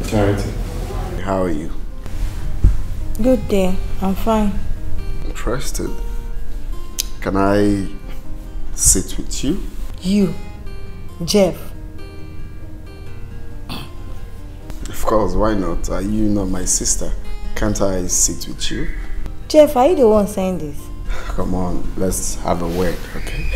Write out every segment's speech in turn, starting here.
Charity, how are you? Good day, I'm fine. Interested. Can I sit with you? You? Jeff? Of course, why not? Are you not my sister? Can't I sit with you? Jeff, are you the one saying this? Come on, let's have a word, okay?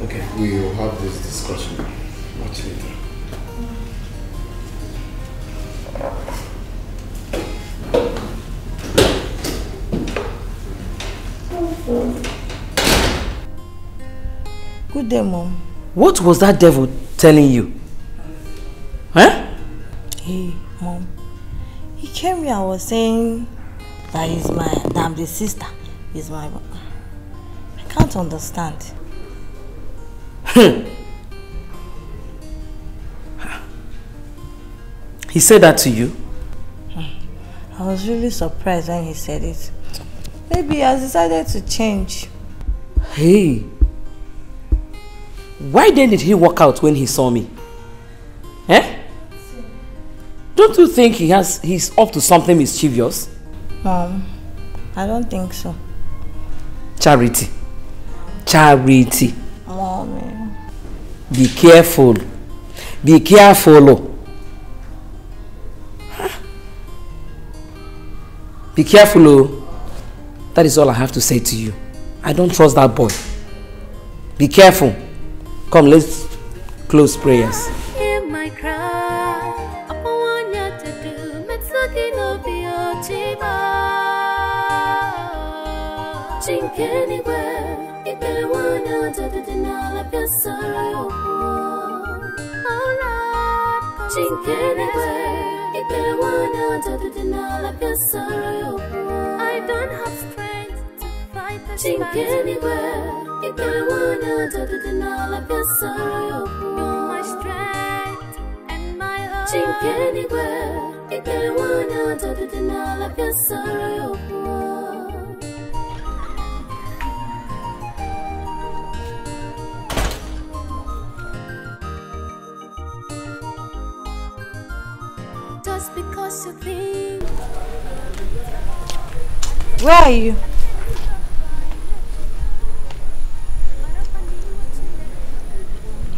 Okay, we will have this discussion much later. Good day, Mom. What was that devil telling you? Huh? Hey, Mom. He came here and was saying that I'm the sister. He's my... I can't understand. He said that to you? I was really surprised when he said it. Maybe he has decided to change. Hey. Why then did he walk out when he saw me? Eh? Don't you think he's up to something mischievous? Mom, I don't think so. Charity. Charity. Mommy. Be careful. Be careful. Be careful, oh. That is all I have to say to you. I don't trust that boy. Be careful. Come, let's close prayers. Hear my cry. Apa wanya tedu metsuki no biochiba. Chinkeni we ibele wanya tedu dinala pesaro. Alright. Chinkeni we ibele wanya tedu dinala pesaro. I don't have strength to fight the fight. Chinkeni we. You're my strength and my hope. Chink anywhere. You better wanna do the denial of your sorrow. Just because you think. Where are you?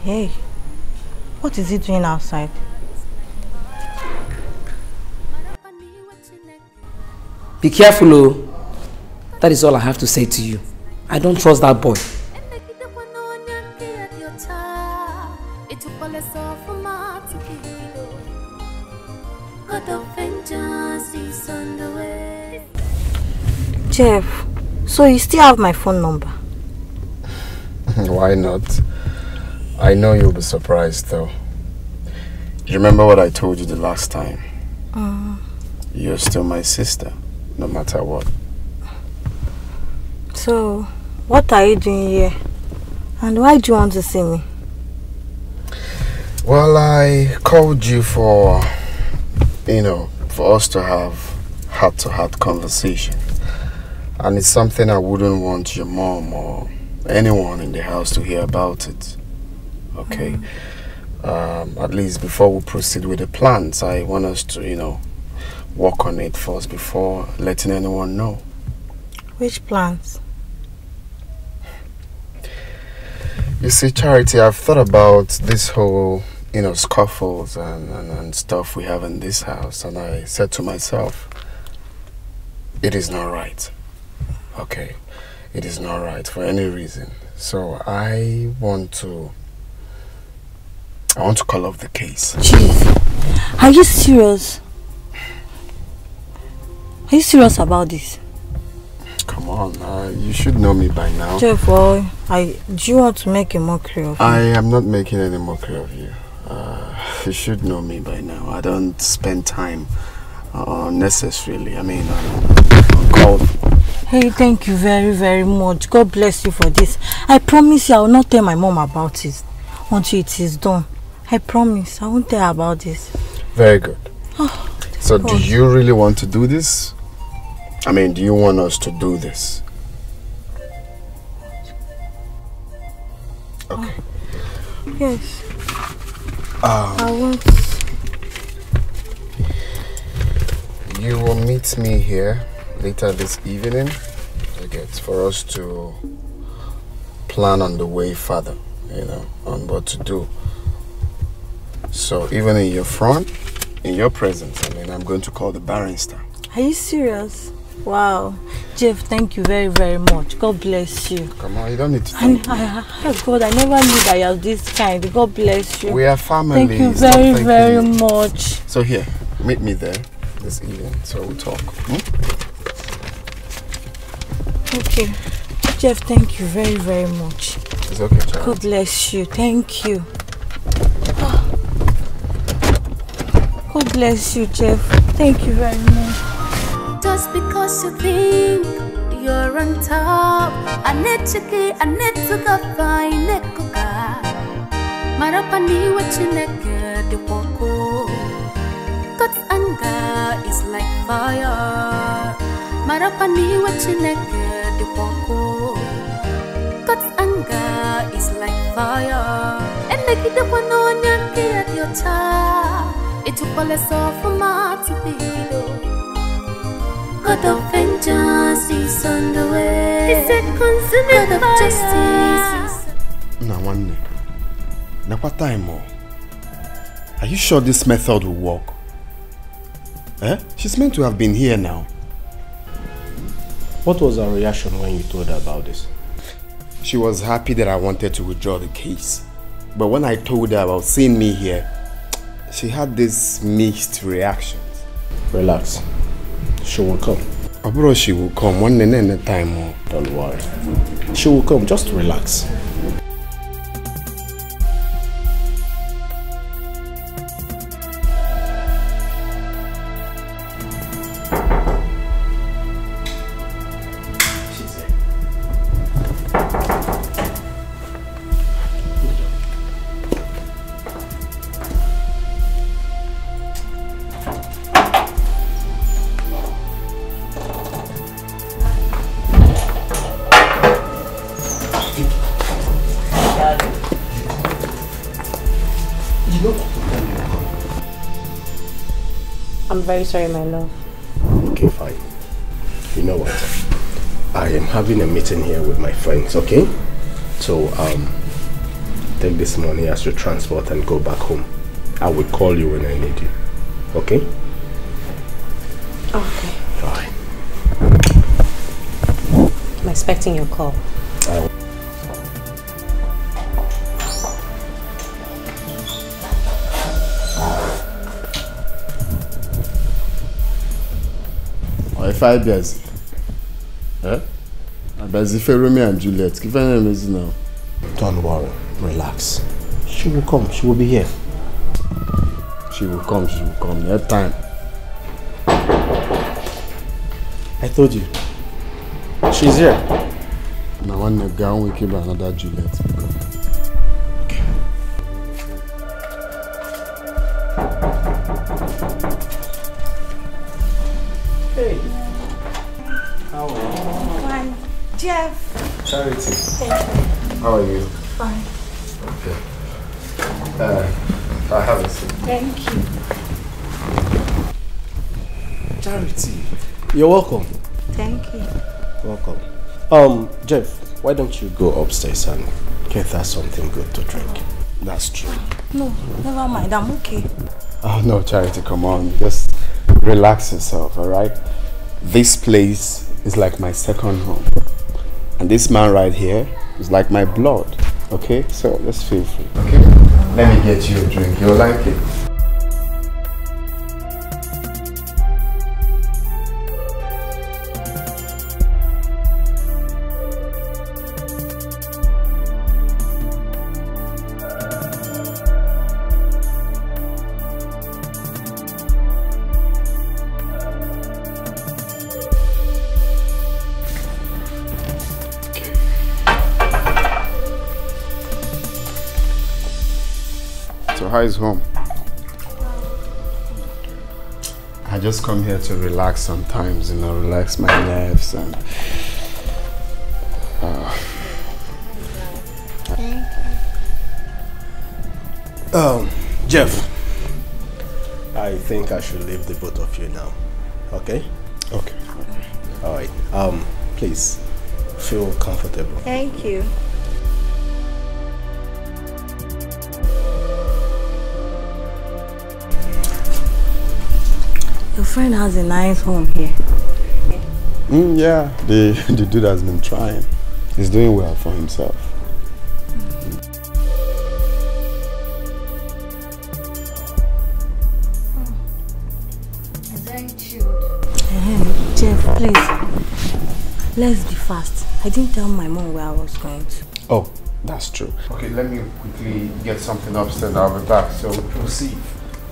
Hey, what is he doing outside? Be careful, oh. That is all I have to say to you. I don't trust that boy. Jeff, so you still have my phone number? Why not? I know you'll be surprised though. You remember what I told you the last time? You're still my sister, no matter what. So, what are you doing here? And why do you want to see me? Well, I called you for, for us to have heart-to-heart conversation. And it's something I wouldn't want your mom or anyone in the house to hear about it. Okay, at least before we proceed with the plans, I want us to, work on it first before letting anyone know. Which plans? You see, Charity, I've thought about this whole, scuffles and stuff we have in this house, and I said to myself, it is not right. Okay, it is not right for any reason. So I want to call off the case. Jeez, are you serious? Are you serious about this? Come on, you should know me by now. Jeff, do you want to make a mockery of me? I am not making any mockery of you. You should know me by now. I don't spend time unnecessarily. I mean, on call. Hey, thank you very, very much. God bless you for this. I promise you I will not tell my mom about it until it is done. I promise. I won't tell her about this. Very good. So do you really want to do this? I mean, do you want us to do this? Okay. Yes. I want. You will meet me here later this evening. It's for us to plan on the way further, you know, on what to do. So even in your front, in your presence, I mean, I'm going to call the barrister. Are you serious? Wow. Jeff, thank you very, very much. God bless you. Come on, you don't need to thank me. God, I never knew that you are this kind. God bless you. We are family. Thank you very, very much. So here, meet me there this evening, so we'll talk. Okay. Jeff, thank you very, very much. It's okay, child. God bless you. Thank you. God bless you, Jeff. Thank you very much. Just because you think you're on top, I need to go find a coca. Marapani what you naked the woko. God's anger is like fire. Marapani what you naked the woko. God's anger is like fire. And the kid of one on your child. It took all us off for my to be. God of vengeance is on the way. He said, God of justice. Now, one now, what time more? Are you sure this method will work? Eh? She's meant to have been here now. What was her reaction when you told her about this? She was happy that I wanted to withdraw the case. But when I told her about seeing me here, she had this mixed reactions. Relax. She will come. Abro, she will come. One time more. Don't worry. She will come. Just relax. I'm very sorry, my love. Okay, fine. You know what? I am having a meeting here with my friends, okay? So, take this money as your transport and go back home. I will call you when I need you. Okay? Okay. Fine. I'm expecting your call. If I busy, eh? I'm busy for Romeo and Juliet. Give her name is now. Don't worry. Relax. She will come. She will be here. She will come. She will come. That time. I told you. She's here. Now when the girl will keep another Juliet. Okay. Hey. How are you? Fine. Jeff. Charity. How are you? Fine. Okay. I have a seat. Thank you. Charity. You're welcome. Thank you. Welcome. Jeff, why don't you go upstairs and get her something good to drink? That's true. No, never mind. I'm okay. Oh no, Charity, come on. Just relax yourself, alright? This place is like my second home. And this man right here is like my blood. Okay? So just feel free. Okay? Let me get you a drink. You'll like it. So how is home? I just come here to relax sometimes, you know, relax my nerves and Jeff, I think I should leave the both of you now. Okay? Okay. All right. Please feel comfortable. Thank you. Your friend has a nice home here. Yeah, the dude has been trying. He's doing well for himself. Jeff, please, let's be fast. I didn't tell my mom where I was going to. Oh, that's true. Okay, let me quickly get something upstairs. I'll be back. So proceed.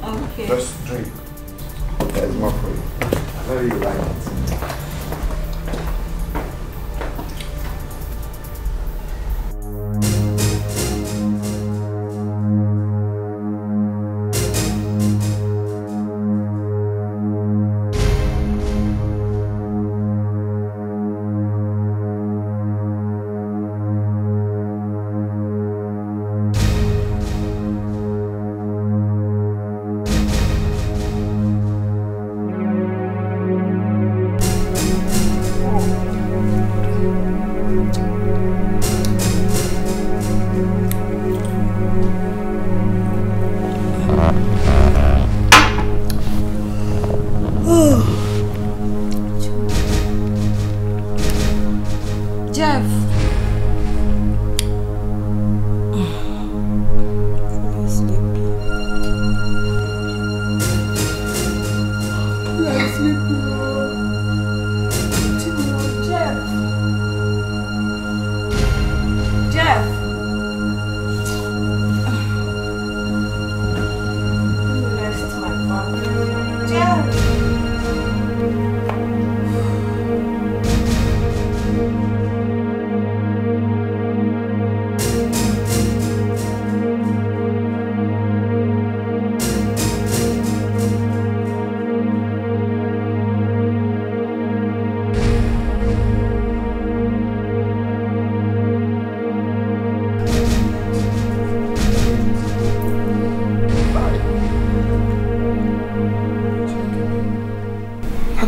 Okay. Just drink. There's more for you. I know you like it.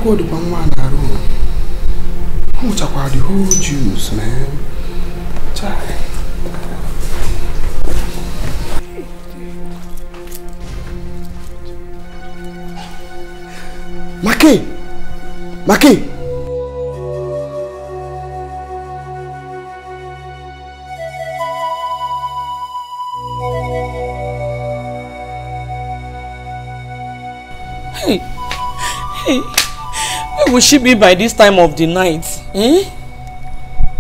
Go to one room. Who talk about the whole juice, man? Try. Maki! Maki! Hey! Hey! Where will she be by this time of the night? Eh?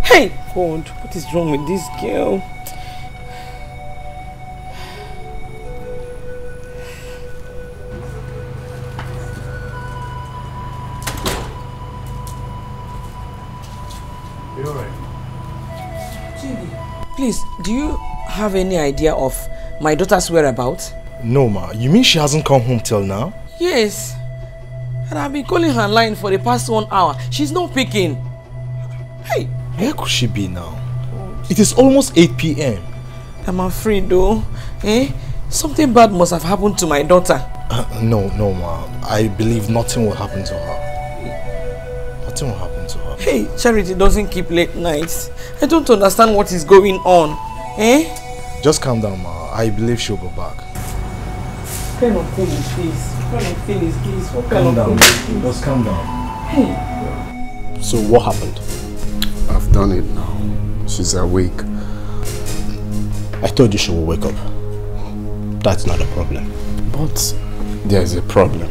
Hey! God, what is wrong with this girl? You alright? Please, do you have any idea of my daughter's whereabouts? No, ma. You mean she hasn't come home till now? Yes. And I've been calling her line for the past 1 hour. She's not picking. Hey! Where could she be now? It is almost 8 p.m. I'm afraid though. Eh? Something bad must have happened to my daughter. No, ma. I believe nothing will happen to her. Nothing will happen to her. Hey, Charity doesn't keep late nights. I don't understand what is going on. Eh? Just calm down, ma. I believe she'll be back. What kind of thing is this? What kind of thing is this? What kind Calm of down. thing is this? Just calm down. Hey. So what happened? I've done it now. She's awake. I told you she will wake up. That's not a problem. But there's a problem.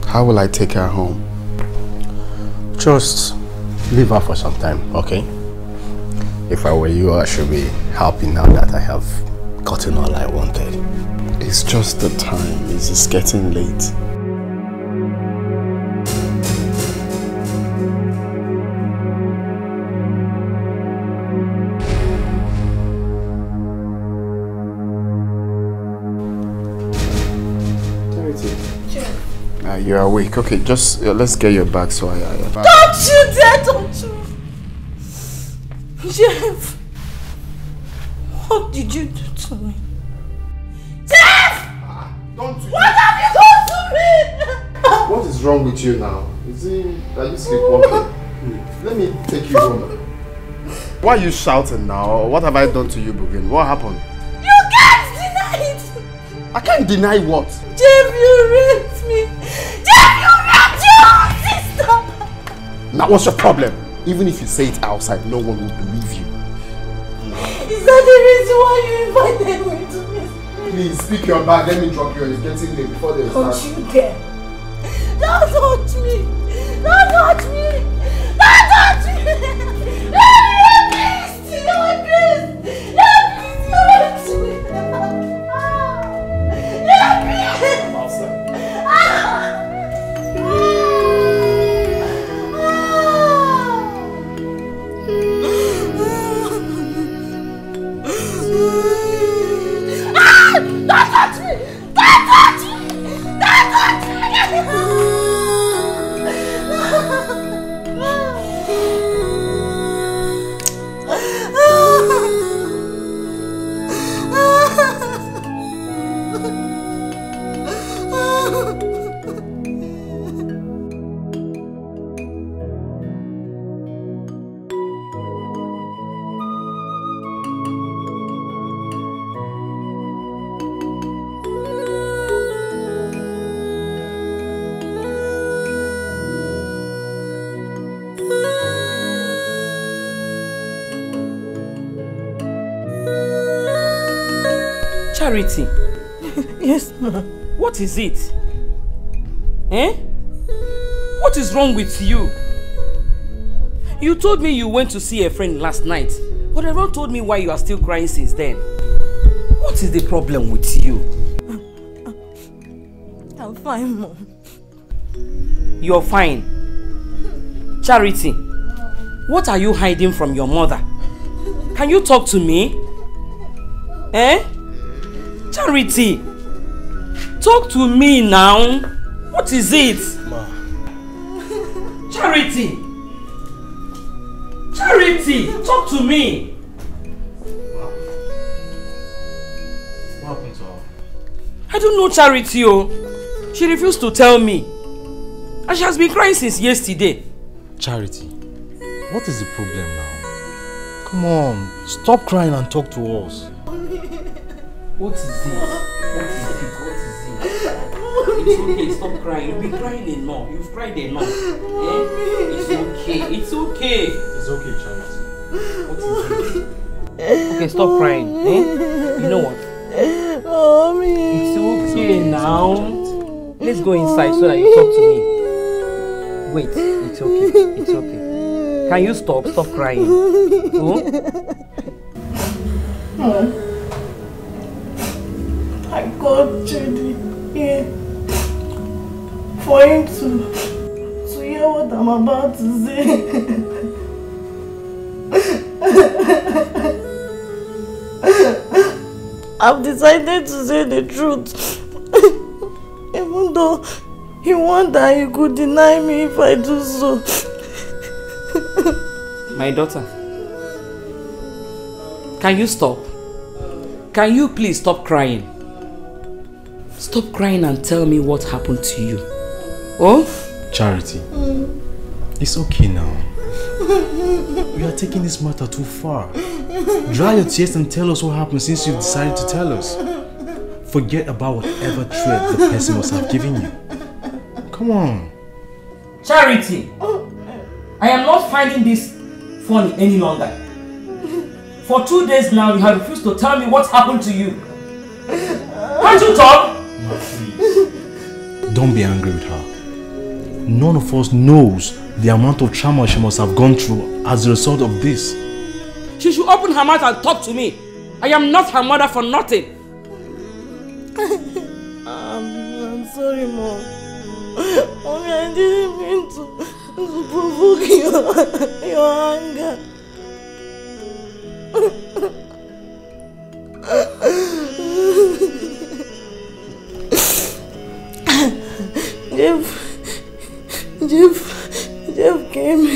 How will I take her home? Just leave her for some time, okay? If I were you, I should be happy now that I have gotten all I wanted. It's just the time. It's just getting late. You're awake. Okay, just let's get your bag so I Don't you dare, don't you! Jeff! What did you do to me? Jeff! Don't you... What have you done to me? What is wrong with you now? Are you sleepwalking? Let me take you home. Why are you shouting now? What have I done to you, Bugin? What happened? You can't deny it! I can't deny what? Jeff, you raped me! Jeff, you raped your sister! Now what's your problem? Even if you say it outside, no one will believe you. Is that the reason why you invited me to this? Please, speak your bag. Let me drop you. It's getting late before they start. Don't you dare! Don't touch me! Don't touch me! Don't touch me! Charity. Yes, ma'am. What is it? Eh? What is wrong with you? You told me you went to see a friend last night, but you haven't told me why you are still crying since then. What is the problem with you? I'm fine, Mom. You're fine. Charity, what are you hiding from your mother? Can you talk to me? Eh? Charity, talk to me now. What is it? Ma. Charity! Charity, talk to me. What happened to her? I don't know Charity, oh. She refused to tell me. And she has been crying since yesterday. Charity, what is the problem now? Come on, stop crying and talk to us. What is it? What is it? It's okay, stop crying. You've been crying enough. You've cried enough. Eh? It's okay. It's okay. It's okay, Charity. What is it? Okay, stop crying. Eh? You know what? Mommy. It's okay now. Let's go inside so that you talk to me. Wait, it's okay. It's okay. Can you stop? Stop crying. Oh? I got Chidi here for him to hear what I'm about to say. I've decided to say the truth. Even though he warned that he could deny me if I do so. My daughter, can you stop? Can you please stop crying? Stop crying and tell me what happened to you. Oh? Charity, it's okay now. You are taking this matter too far. Dry your tears and tell us what happened since you've decided to tell us. Forget about whatever threat the person must have given you. Come on. Charity, I am not finding this funny any longer. For 2 days now, you have refused to tell me what happened to you. Can't you talk? Ma, please. Don't be angry with her. None of us knows the amount of trauma she must have gone through as a result of this. She should open her mouth and talk to me. I am not her mother for nothing. I'm sorry, Mom. Mommy, I didn't mean to provoke your anger. Jeff Jeff came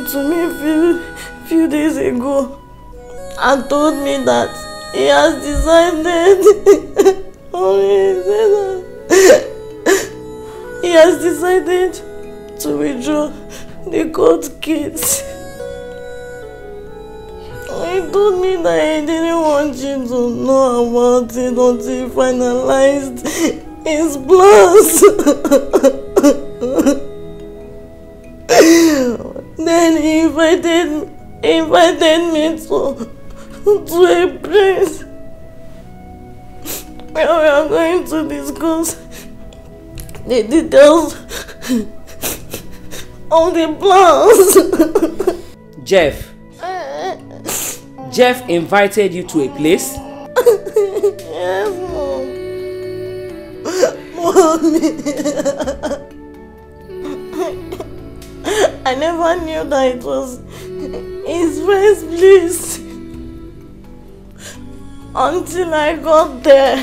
to me a few days ago and told me that he has decided he has decided to withdraw the court case. He told me that he didn't want you to know about it until he finalized his plans. Then he invited me to a place where we are going to discuss the details of the plans. Jeff invited you to a place? Yes, Mommy. I never knew that it was his first place until I got there.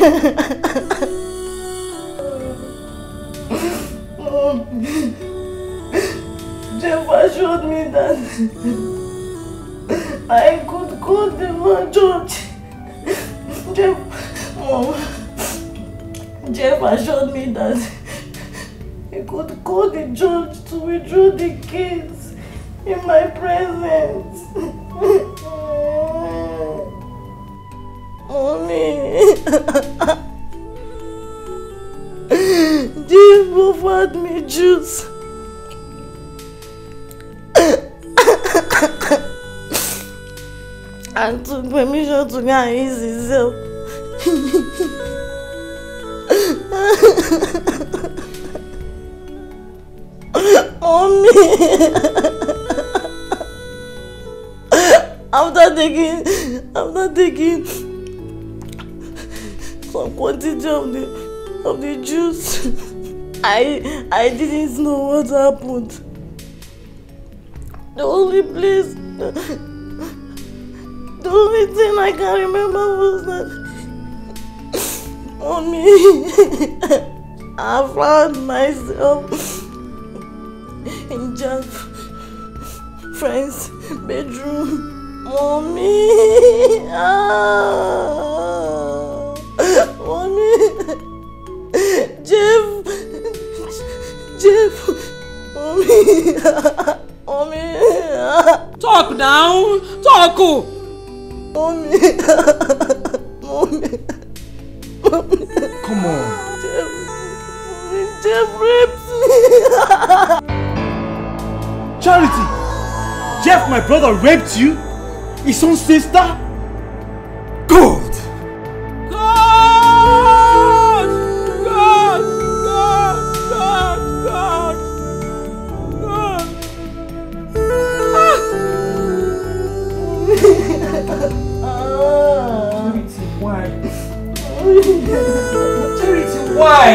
Jeff assured me that I could call the judge. Jeff assured me that he could call the judge to withdraw the case in my presence. Mommy. Jeff offered me juice. And took permission to go and ease himself. Mommy. After taking some quantity of the juice, I didn't know what happened. The only thing I can remember was that I found myself in Jeff's friend's bedroom. Mommy, Jeff, Mommy, talk now, talk. Mommy. Come on. Jeff raped me. Charity! Jeff, my brother, raped you? His own sister? God! Charity, why?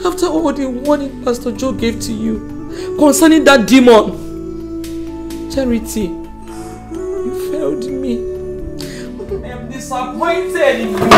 After all the warning Pastor Joe gave to you concerning that demon, Charity, you failed me. I am disappointed in you.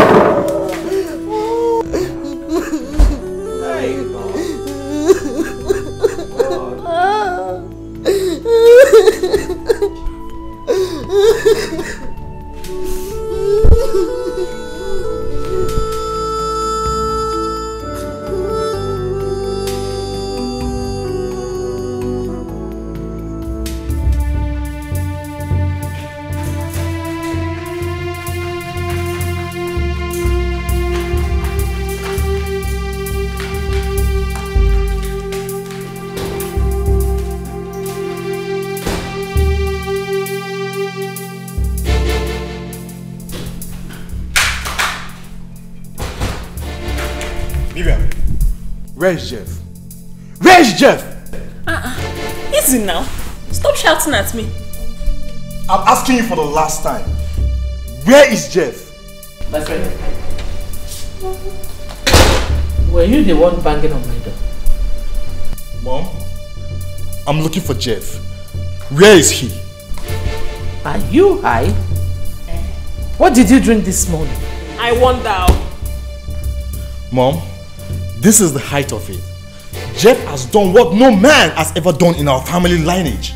Where's Jeff? Where's Jeff? Easy now. Stop shouting at me. I'm asking you for the last time. Where is Jeff? My friend. Were you the one banging on my door? Mom, I'm looking for Jeff. Where is he? Are you high? What did you drink this morning? I wonder. Mom, this is the height of it. Jeff has done what no man has ever done in our family lineage.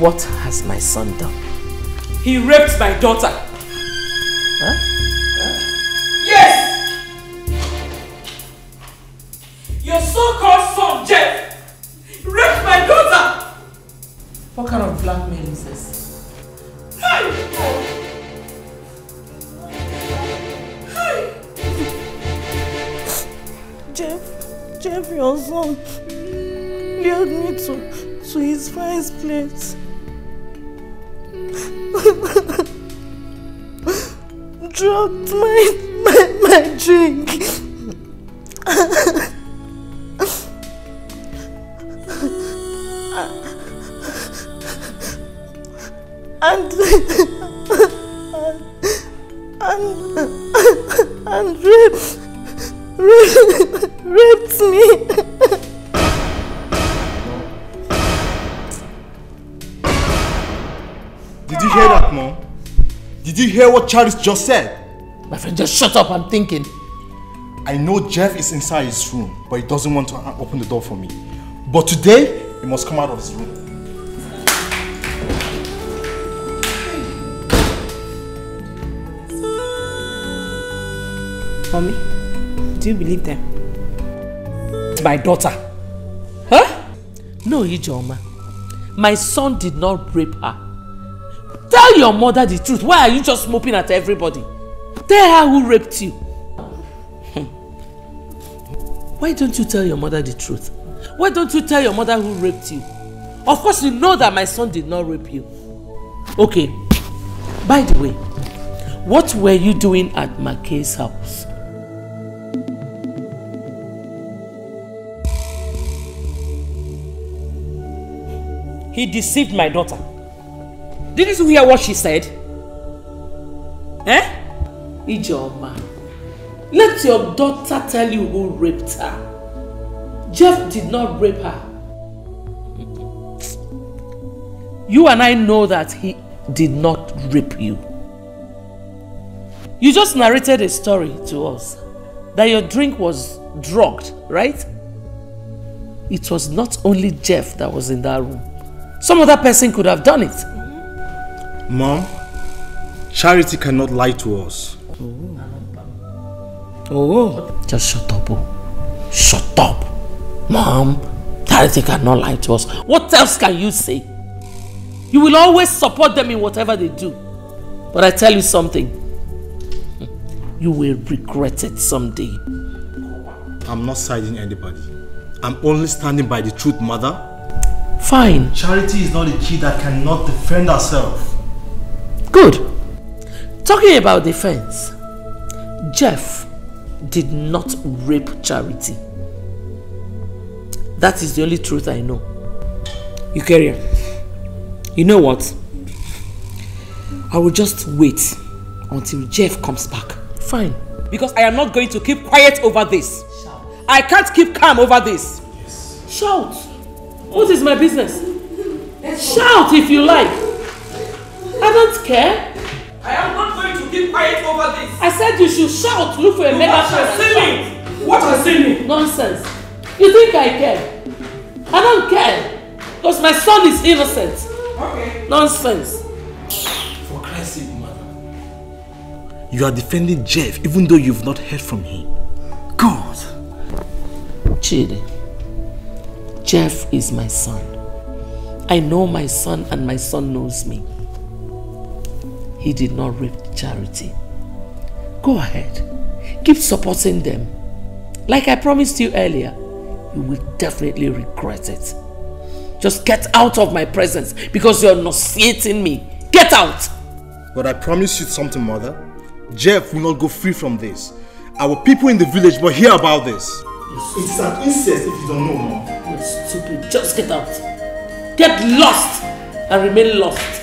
What has my son done? He raped my daughter. Huh? Yes! Your so-called son, Jeff, raped my daughter! What kind of blackmail is this? Jeff, your son lured me to his friend's place. Dropped my drink. and raped me. Did you hear that, Mom? Did you hear what Charles just said? My friend, just shut up, I'm thinking. I know Jeff is inside his room, but he doesn't want to open the door for me. But today, he must come out of his room. Mommy, do you believe them? It's my daughter. Huh? No, Ijoma. My son did not rape her. Tell your mother the truth. Why are you just moping at everybody? Tell her who raped you. Why don't you tell your mother the truth? Why don't you tell your mother who raped you? Of course you know that my son did not rape you. Okay. By the way, what were you doing at Makay's house? He deceived my daughter. Didn't you hear what she said? Eh? Ijoma, let your daughter tell you who raped her. Jeff did not rape her. You and I know that he did not rape you. You just narrated a story to us that your drink was drugged, right? It was not only Jeff that was in that room. Some other person could have done it. Mom, Charity cannot lie to us. Oh. Just shut up. Oh. Shut up. Mom, Charity cannot lie to us. What else can you say? You will always support them in whatever they do. But I tell you something. You will regret it someday. I'm not siding anybody. I'm only standing by the truth, Mother. Fine. Charity is not a kid that cannot defend herself. Good. Talking about defense, Jeff did not rape Charity. That is the only truth I know. You carry on. You know what? I will just wait until Jeff comes back. Fine. Because I am not going to keep quiet over this. Shout. I can't keep calm over this. Yes. Shout. What is my business? Shout if you like. I don't care. I am not going to keep quiet over this. I said you should shout. Look for a megaphone. What has seen me? Nonsense. You think I care? I don't care. Because my son is innocent. Okay. Nonsense. For Christ's sake, Mother. You are defending Jeff even though you've not heard from him. God. Chidi, Jeff is my son. I know my son and my son knows me. He did not rape Charity. Go ahead. Keep supporting them. Like I promised you earlier, you will definitely regret it. Just get out of my presence because you're nauseating me. Get out! But I promise you something, Mother. Jeff will not go free from this. Our people in the village will hear about this. It's an incest if you don't know, Mom. You're stupid. Just get out. Get lost and remain lost.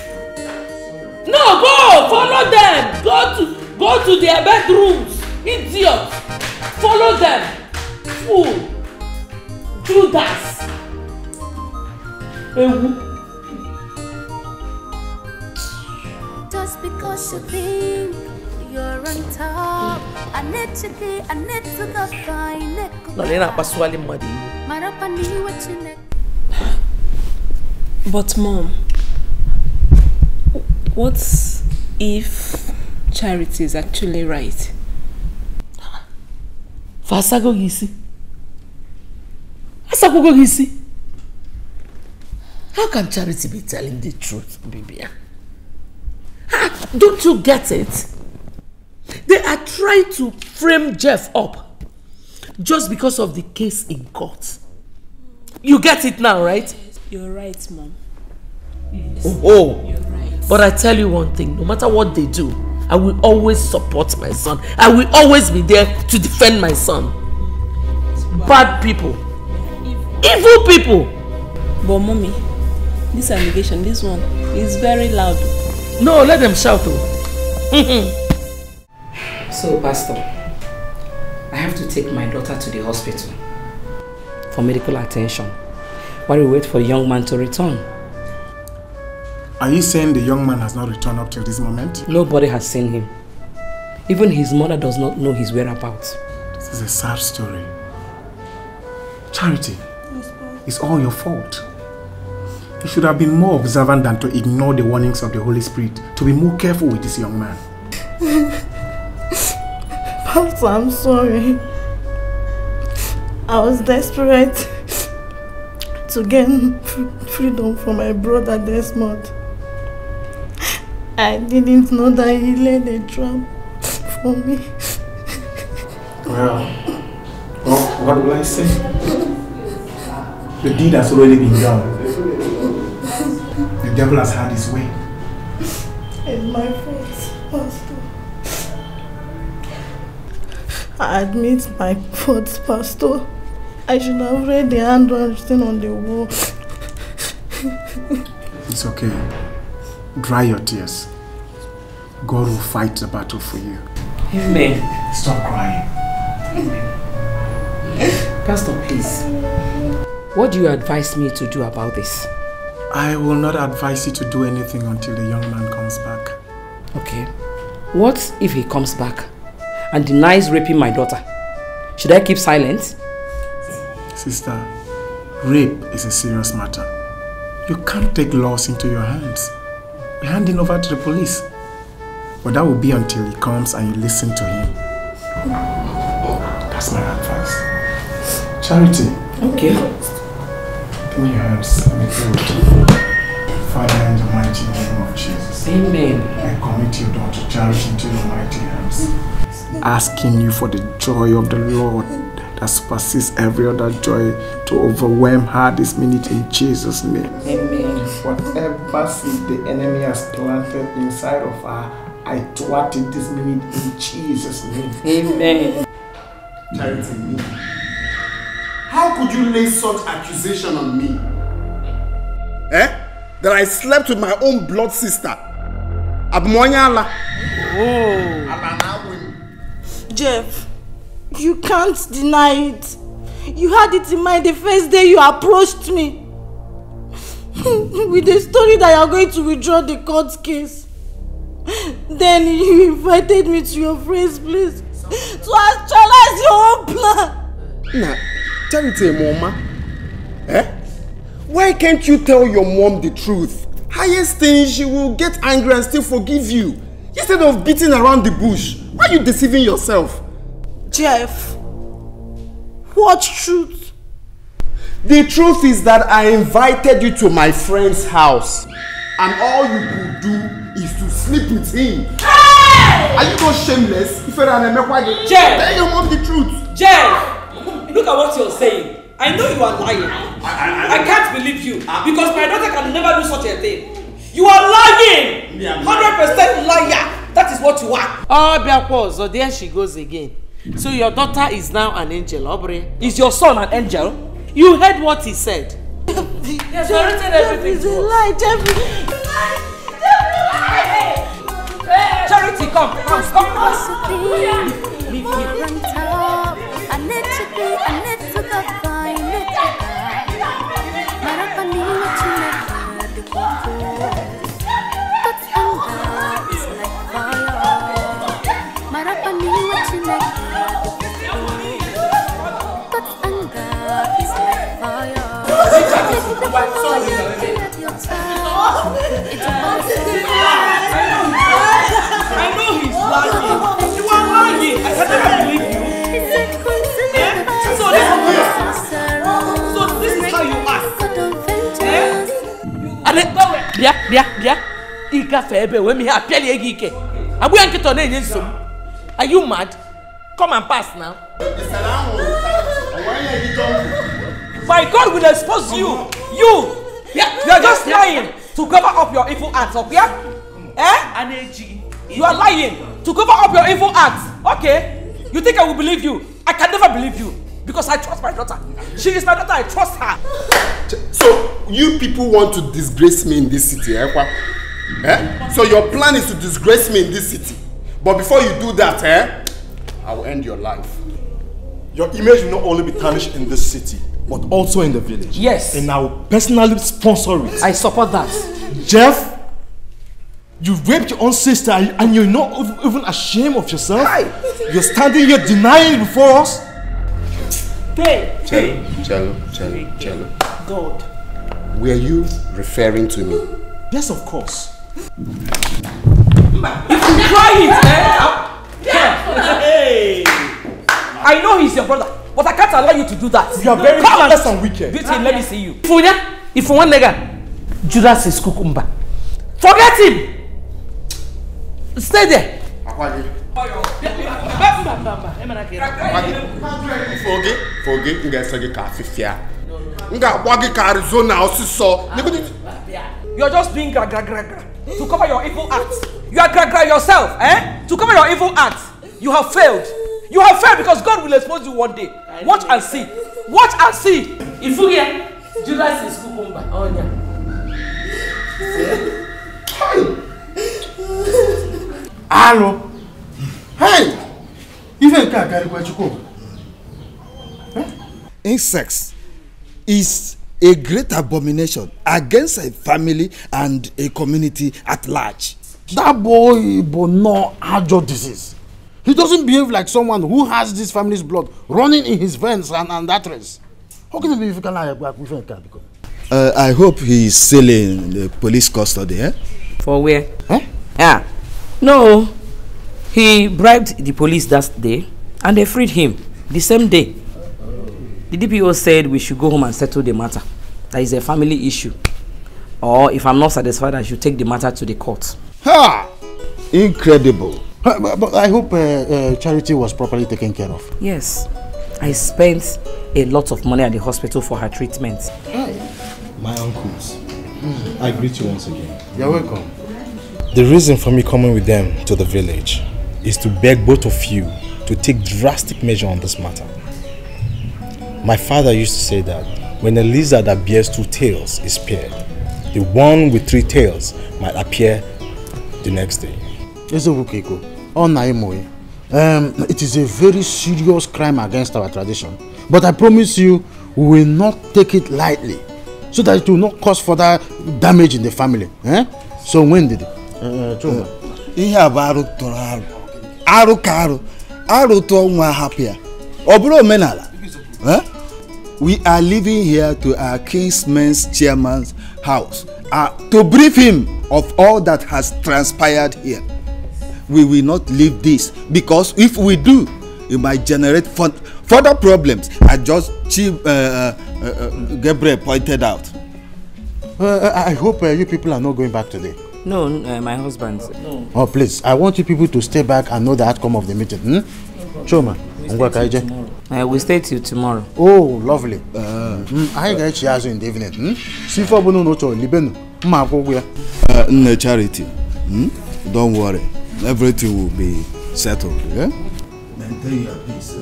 No, go! Follow them! Go to their bedrooms! Idiot! Follow them! Fool! Judas! Ewu! Just because you think you're on top, I need to go find it. But Mom, what if Charity is actually right? Fasago gisi. Asago gisi. How can Charity be telling the truth, Bibia? Don't you get it? They are trying to frame Jeff up just because of the case in court. You get it now, right? You're right, Mom. Oh. You're right. But I tell you one thing, no matter what they do, I will always support my son. I will always be there to defend my son. Bad people. Evil people. But Mommy, this allegation, this one, is very loud. No, let them shout. So, Pastor, I have to take my daughter to the hospital for medical attention while we wait for the young man to return. Are you saying the young man has not returned up till this moment? Nobody has seen him. Even his mother does not know his whereabouts. This is a sad story. Charity, it's all your fault. You should have been more observant than to ignore the warnings of the Holy Spirit, to be more careful with this young man. Pastor, I'm sorry. I was desperate to gain freedom from my brother Desmond. I didn't know that he laid a trap for me. Well, what will I say? The deed has already been done. The devil has had his way. It's my fault, Pastor. I admit my fault, Pastor. I should have read the handwriting on the wall. It's okay. Dry your tears. God will fight the battle for you. Amen. Stop crying. Pastor, please. What do you advise me to do about this? I will not advise you to do anything until the young man comes back. Okay. What if he comes back and denies raping my daughter? Should I keep silent? Sister, rape is a serious matter. You can't take laws into your hands. We're handing over to the police. But that will be until he comes and you listen to him. That's my advice. Charity. Okay. Give me your hands. Let me pray with you. Father, in the mighty name of Jesus. Amen. I commit your daughter Charity into your mighty hands. Asking you for the joy of the Lord that supersedes every other joy to overwhelm her this minute in Jesus' name. Amen. Whatever seed the enemy has planted inside of her, I thwart it this minute in Jesus' name. Amen. Charity, me. How could you lay such accusation on me? That I slept with my own blood sister? Abmoyala. Oh. Jeff, you can't deny it. You had it in mind the first day you approached me. With the story that you are going to withdraw the court case. Then you invited me to your friend's place to actualize your own plan. Nah, Charity, Mama. Why can't you tell your mom the truth? Highest thing, she will get angry and still forgive you. Instead of beating around the bush, why are you deceiving yourself? Jeff, what truth? The truth is that I invited you to my friend's house, and all you could do is to sleep with him. Hey! Are you not shameless? If you're an Jeff! Tell your mom the truth. Jeff! Look at what you're saying. I know you are lying. I can't believe you because my daughter can never do such a thing. You are lying! 100% liar! That is what you are. Oh, Biakwo, so there she goes again. So your daughter is now an angel, Aubrey. Is your son an angel? You heard what he said. He has narrated everything to us. Lie, Jeff. Charity, come. I know he's lying. You are lying. I can't believe you. So this is how you act. Are you mad? Come and pass now. My God will expose you. You are just lying to cover up your evil acts, okay? You are lying to cover up your evil acts. Okay? You think I will believe you? I can never believe you because I trust my daughter. She is my daughter. I trust her. So you people want to disgrace me in this city, eh? So your plan is to disgrace me in this city. But before you do that, I will end your life. Your image will not only be tarnished in this city, but also in the village. Yes. And I will personally sponsor it. I support that. Jeff, you raped your own sister and you're not even ashamed of yourself? You're standing here denying it before us? Cello. God. Were you referring to me? Yes, of course. If you try it, Hey! I know he's your brother, but I can't allow you to do that. You are very heartless and wicked. Let me see you. If one nigga, Judas is kukumba. Forget him. Stay there. You're just being gra to cover your evil acts. You are gra yourself, to cover your evil acts. You have failed. You have failed because God will expose you one day. Watch and see. Watch and see. If you get Judas is kukumba. Hello. Hey! Even Kakari Kwachuko. Incest is a great abomination against a family and a community at large. That boy no ajo disease. He doesn't behave like someone who has this family's blood running in his veins and that race. How can it be if you can lie back with I hope he is still in the police custody, eh? For where? Huh? Yeah. No. He bribed the police that day and they freed him the same day. The DPO said we should go home and settle the matter. That is a family issue. Or if I'm not satisfied, I should take the matter to the court. Ha! Incredible. But I hope Charity was properly taken care of. Yes. I spent a lot of money at the hospital for her treatment. My uncles, I greet you once again. You're welcome. The reason for me coming with them to the village is to beg both of you to take drastic measure on this matter. My father used to say that when a lizard that bears 2 tails is paired, the one with 3 tails might appear the next day. It is a very serious crime against our tradition. But I promise you, we will not take it lightly, so that it will not cause further damage in the family. So when did it? We are leaving here to our Kingsman's chairman's house to brief him of all that has transpired here. We will not leave this because if we do, it might generate further problems, as just Chief Gabriel pointed out. I hope you people are not going back today. No, my husband. No. Oh, please, I want you people to stay back and know the outcome of the meeting. Choma, we stay till tomorrow. Oh, lovely. I get you in the evening. See for no Charity. Don't worry. Everything will be settled. Yeah? Maintain your peace.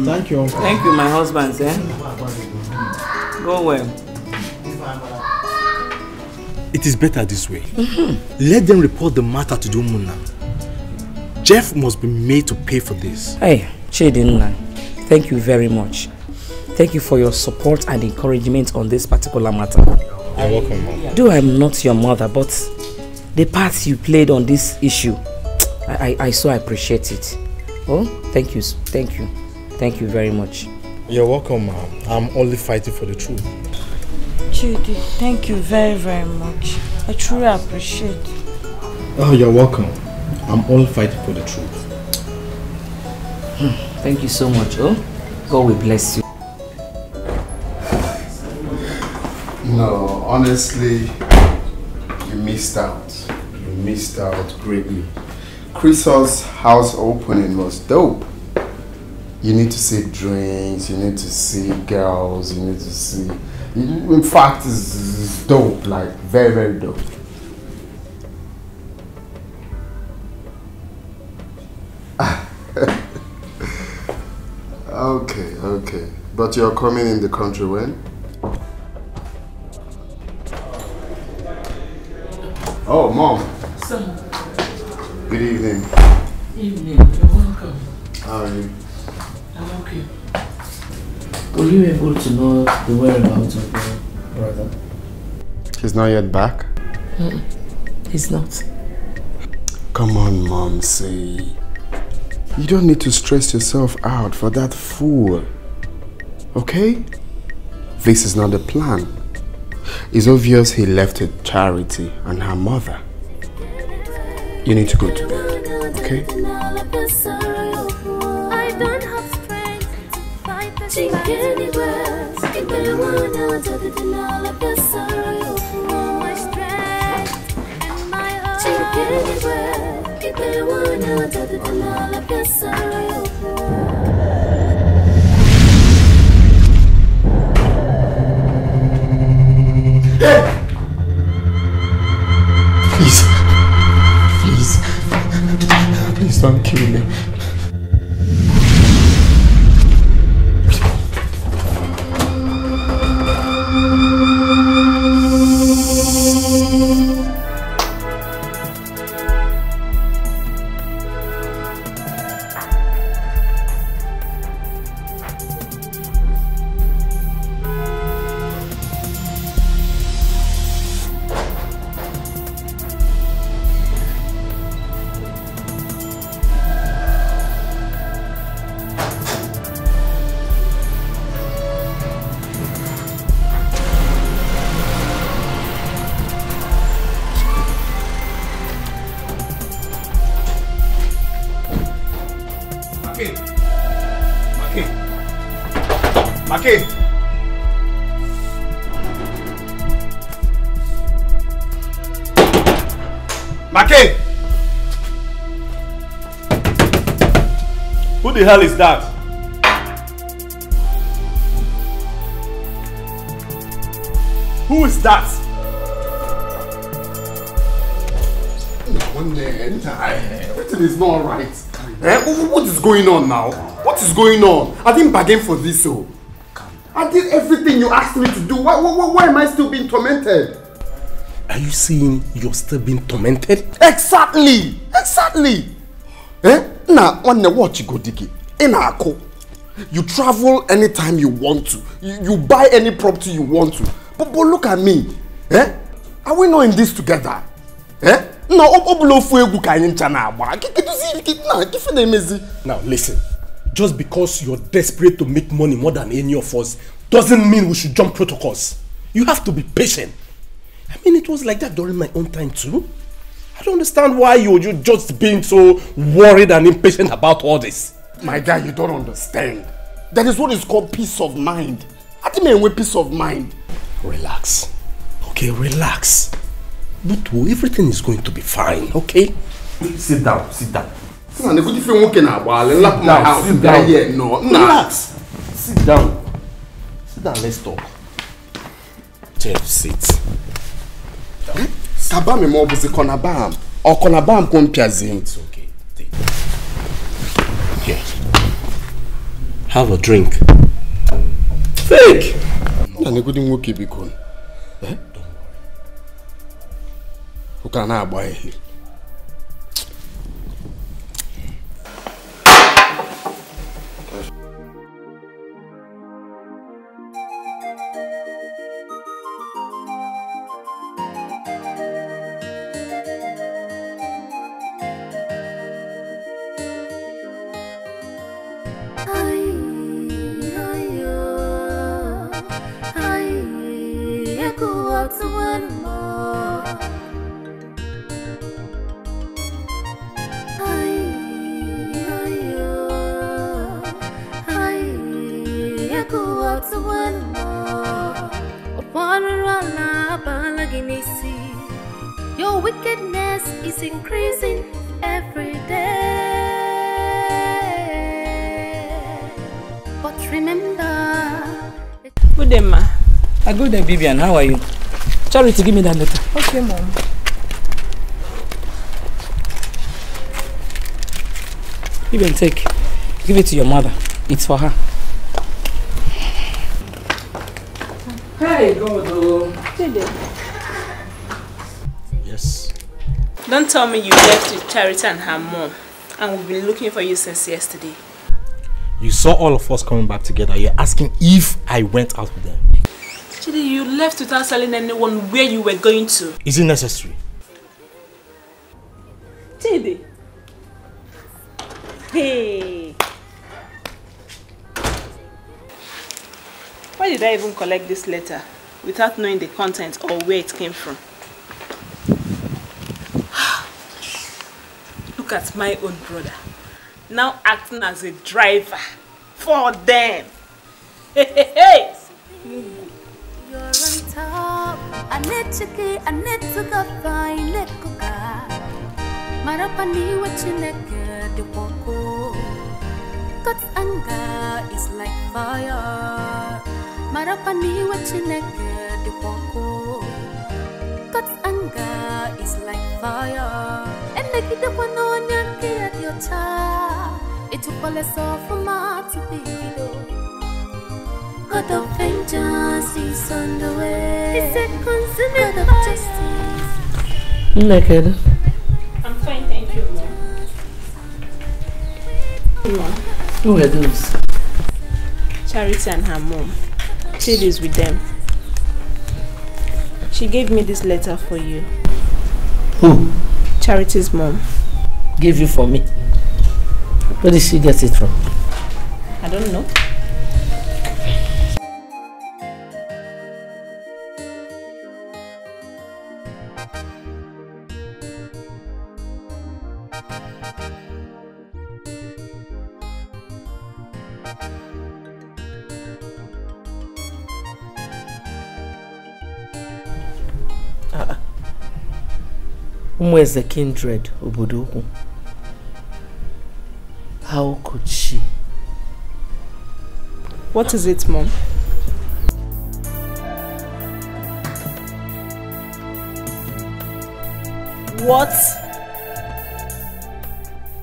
Thank you. Thank you, my husband. Go well. It is better this way. Let them report the matter to Dumuna. Jeff must be made to pay for this. Hey, Chidinna, thank you very much. Thank you for your support and encouragement on this particular matter. You're welcome, Mom. Though I'm not your mother, but the part you played on this issue, I so appreciate it. Oh, thank you very much. You're welcome, ma'am. I'm only fighting for the truth. Chidi, thank you very, very much. I truly appreciate it. Oh, you're welcome. I'm only fighting for the truth. Thank you so much, oh. God will bless you. No, honestly, you missed out. You missed out greatly. Chris's house opening was dope. You need to see drinks, you need to see girls, you need to see... In fact, it's dope, like very, very dope. Okay. But you're coming in the country when? Oh, Mom. Son. Good evening. Evening. You're welcome. How are you? I'm okay. Were you able to know the whereabouts of your brother? He's not yet back? He's not. Come on, Mom, see. You don't need to stress yourself out for that fool. Okay? This is not the plan. It's obvious he left it Charity and her mother. You need to go to bed, okay? I don't have strength to fight the CHIDIEBERE. My strength and my heart. Please don't kill me. Who the hell is that? Who is that? Everything is not right. What is going on now? What is going on? I didn't bargain for this, so. I did everything you asked me to do. Why am I still being tormented? Are you saying you're still being tormented? Exactly! Now, what you go Dikeh? You travel anytime you want to. You buy any property you want to. But look at me. Are we not in this together? Now listen. Just because you're desperate to make money more than any of us doesn't mean we should jump protocols. You have to be patient. I mean, it was like that during my own time too. I don't understand why you're just being so worried and impatient about all this. My guy, you don't understand. That is what is called peace of mind. I think I want peace of mind. Relax. Okay, relax. But everything is going to be fine, okay? Sit down. Relax. Sit down, let's talk. Jeff, sit. Kabame mo buzi konabam. Or konabam kumpiazim. It's okay. Here. Have a drink. Fake! Don't worry. Your wickedness is increasing every day. But remember. Good day, ma. Good day, Vivian. How are you? Charity, give me that letter. Okay, Mom. Vivian, take. Give it to your mother. It's for her. Hey, God. Yes. Don't tell me you left with Charity and her mom, and we've been looking for you since yesterday. You saw all of us coming back together. You're asking if I went out with them. Chidi, you left without telling anyone where you were going to. Is it necessary? Chidi. Hey. Why did I even collect this letter without knowing the content or where it came from? Look at my own brother, now acting as a driver for them. Hey! You're on top. I need to go find it. Marapani what you naked the wako. God's anger is like fire. Marapani what you naked the wako. God's anger is like fire. And make it up on at your child. It took all us off for my to be though. God of vengeance is on the way. It's a consummate God of justice. Naked. I'm fine, thank you, Mom. Who are those? Charity and her mom. Chidi is with them. She gave me this letter for you. Who? Charity's mom. Gave you for me. Where did she get it from? I don't know. Where's the kindred, Obodoku? How could she? What is it, Mom? What?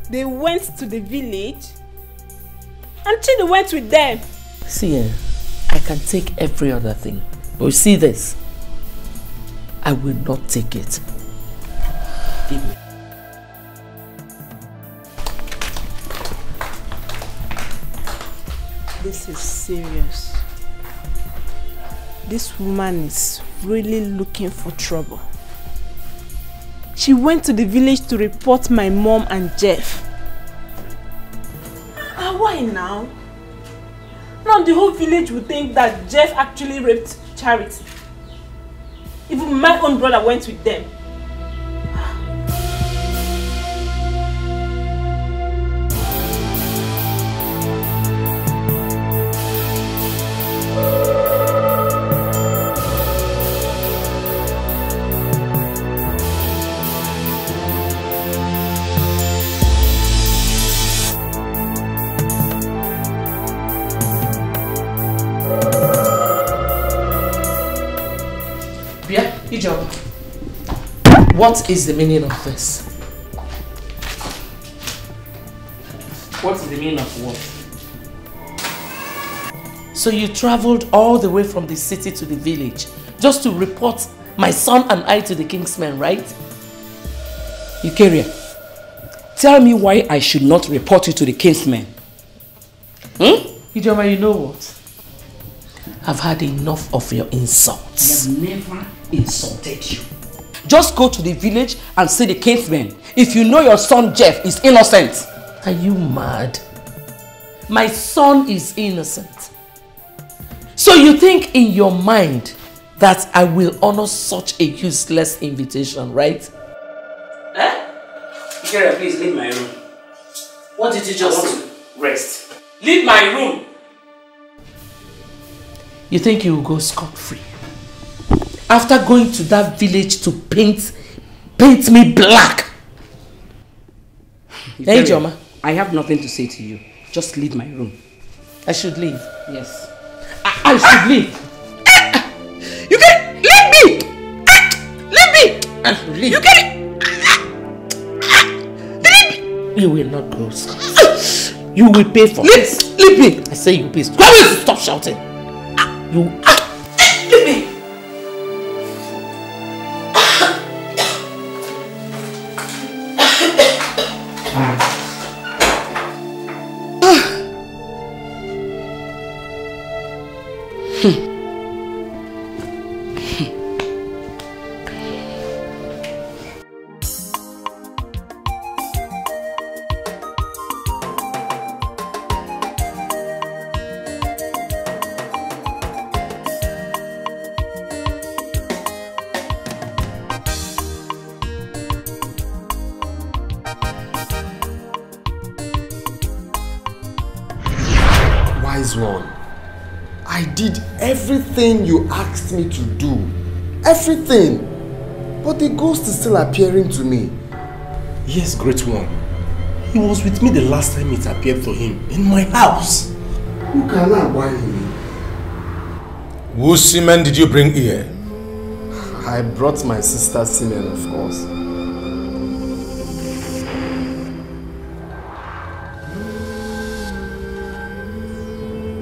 They went to the village and Chidi went with them. See, I can take every other thing. But you see this? I will not take it. Give me. This is serious. This woman is really looking for trouble. She went to the village to report my mom and Jeff. Why now? Now the whole village would think that Jeff actually raped Charity. Even my own brother went with them. What is the meaning of this? What is the meaning of what? So you traveled all the way from the city to the village just to report my son and I to the king's men, right? Ikeria, tell me why I should not report you to the king's men. Ijoma, you know what? I've had enough of your insults. I have never insulted you. Just go to the village and see the king's men if you know your son Jeff is innocent. Are you mad? My son is innocent. So you think in your mind that I will honor such a useless invitation, right? Ikeria, please leave my room. What did you just say? Rest. Leave my room. You think you will go scot-free? After going to that village to paint me black. Hey, Joma, I have nothing to say to you. Just leave my room. I should leave? Yes. I should leave. You can leave me! Leave me! I should leave. You can leave me! You will not go, sir. You will pay for this. Leave me! I say you pay. Stop shouting. You. Leave me! I did everything you asked me to do. Everything. But the ghost is still appearing to me. Yes, great one. He was with me the last time it appeared to him in my house. Who can I buy him? Whose semen did you bring here? I brought my sister's semen, of course.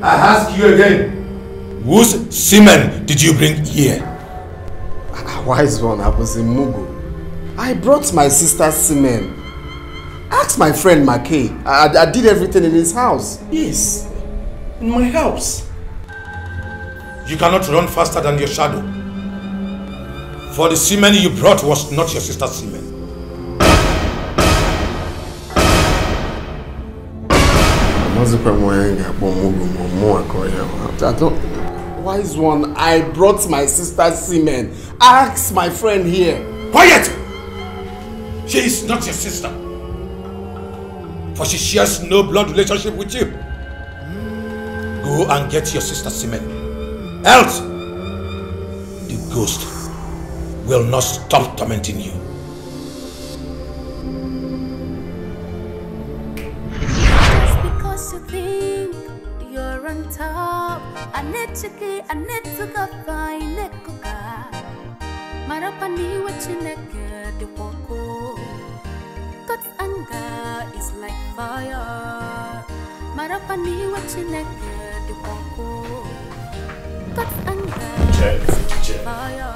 I ask you again. Whose semen did you bring here? Wise one, I was in Mugu. I brought my sister's semen. Ask my friend Makay. I did everything in his house. Yes, in my house. You cannot run faster than your shadow. For the semen you brought was not your sister's semen. Wise one, I brought my sister's semen. Ask my friend here. Quiet! She is not your sister. For she shares no blood relationship with you. Go and get your sister's semen. Else, the ghost will not stop tormenting you. Just because you think you're on top, I need to go find it. Marapani wachineke de woko. God's anger is like fire. Marapani wachineke de woko. God's anger is like fire.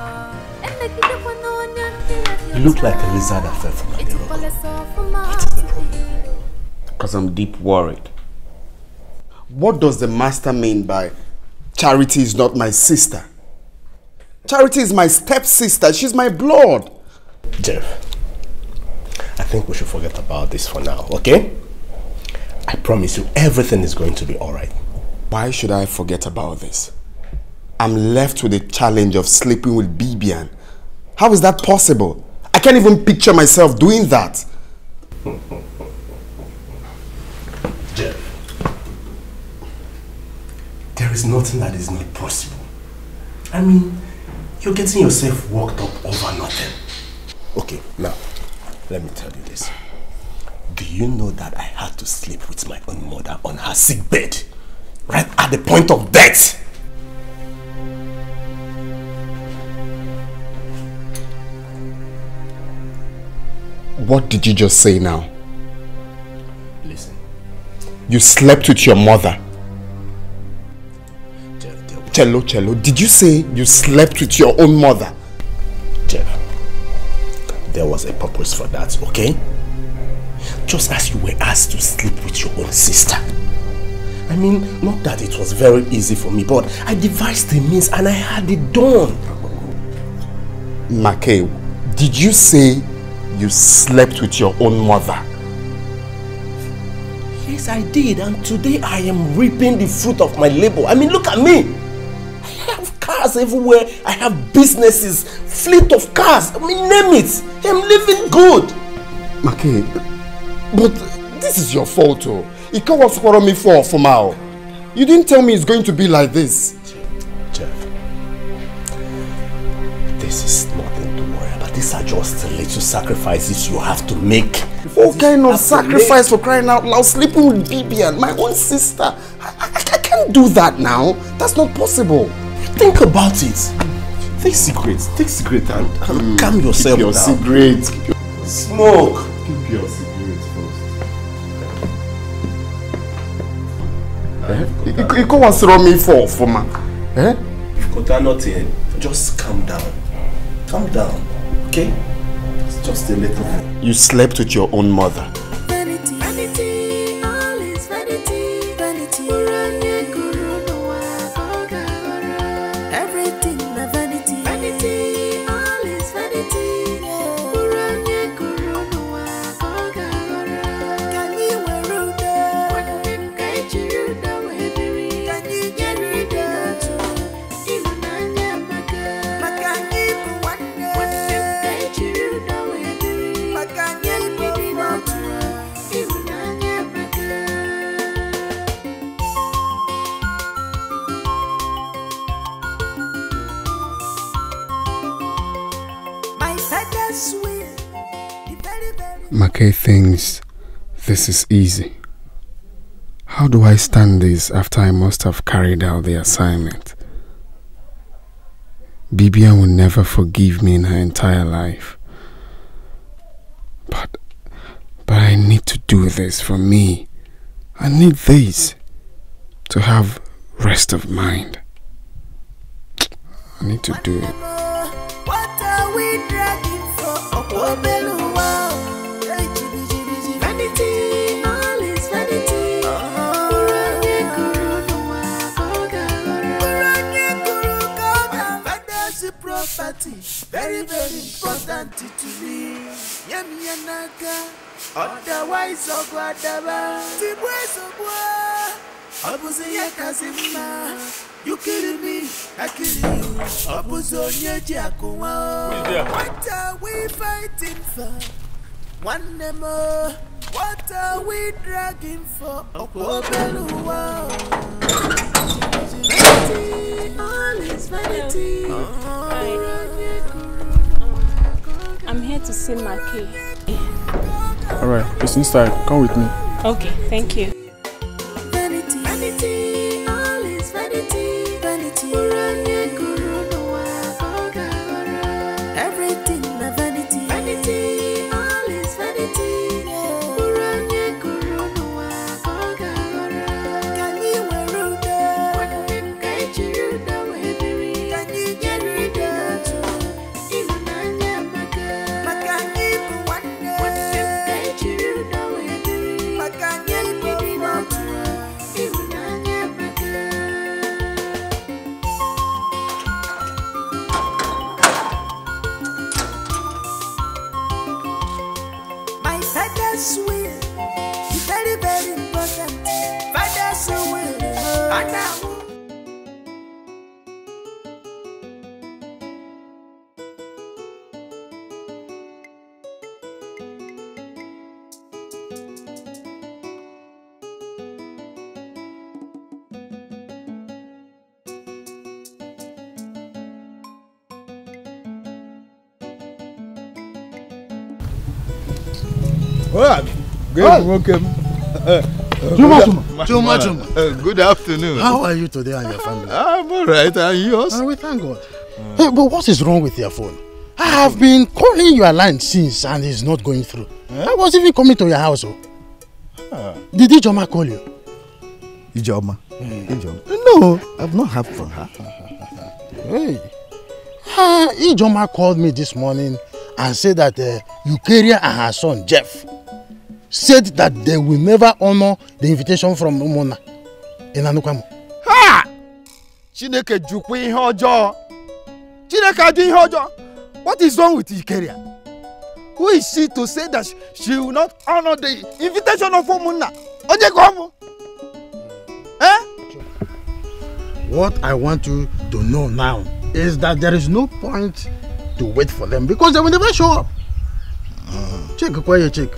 You look like a lizard that fell from the rock. What is the problem? Because I'm deep worried. What does the master mean by Charity is not my sister? Charity is my stepsister. She's my blood. Jeff, I think we should forget about this for now, okay? I promise you everything is going to be alright. Why should I forget about this? I'm left with the challenge of sleeping with Bibian. How is that possible? I can't even picture myself doing that. Jeff, there is nothing that is not possible. I mean, you're getting yourself worked up over nothing. Okay, now, let me tell you this. Do you know that I had to sleep with my own mother on her sick bed? Right at the point of death? What did you just say now? Listen. You slept with your mother. Cello, did you say you slept with your own mother? Jeff, there was a purpose for that, okay? Just as you were asked to sleep with your own sister. I mean, not that it was very easy for me, but I devised the means and I had it done. Makay, did you say you slept with your own mother? Yes, I did, and today I am reaping the fruit of my labor. I mean, look at me. I have cars everywhere. I have businesses, fleet of cars. I mean, name it. I'm living good. Makay, but this is your fault, oh. You can't follow me for now. You didn't tell me it's going to be like this. these are just little sacrifices you have to make. What kind of sacrifice for crying out loud? Sleeping with Bibian, my own sister. I can't do that now. That's not possible. Think about it. Take cigarettes and calm yourself down. Keep your cigarette. Smoke. Keep your cigarette first. You can't throw me for man. Eh? You've got that nothing. Just calm down. Calm down. Okay? It's just a little thing. You slept with your own mother. Vanity, vanity, all is vanity, vanity. Everything a vanity, vanity, all is vanity. Makay thinks this is easy. How do I stand this after I must have carried out the assignment? Bibian will never forgive me in her entire life. But I need to do this for me. I need this to have rest of mind. I need to do it. What are we dragging for? Vanity, all is vanity. Property, very, very important to me. Yami Yanaka, otherwise, Ogwadaba, Tibwesogwa, Obuziya Kazima, you kill me, I kill you, ONYEDIKA. What are we fighting for? One more, what are we dragging for? Okobelua. Vanity, all is vanity. I'm here to see Makay. Alright, it's inside. Come with me. Okay, thank you. Vanity, vanity, all is vanity, vanity. Everything a vanity, vanity, all is vanity. Very, very important. Father's will. Welcome. Good afternoon. How are you today and your family? I'm alright, and yours? We thank God. Hey, but what is wrong with your phone? I have been calling your line since and it's not going through. I was even coming to your house. Did Ijoma call you? Ijoma? No, I've not heard from her. Hey. Ijoma called me this morning and said that Eukarya and her son Jeff said that they will never honor the invitation from Umona in Anukwamo. Ha! Chineke jukwe ihe ọjọọ. Chineke adi ihe ọjọọ. What is wrong with Eukarya? Who is she to say that she will not honor the invitation of Umona? Onye komu? What I want you to know now is that there is no point to wait for them because they will never show up. Check, check.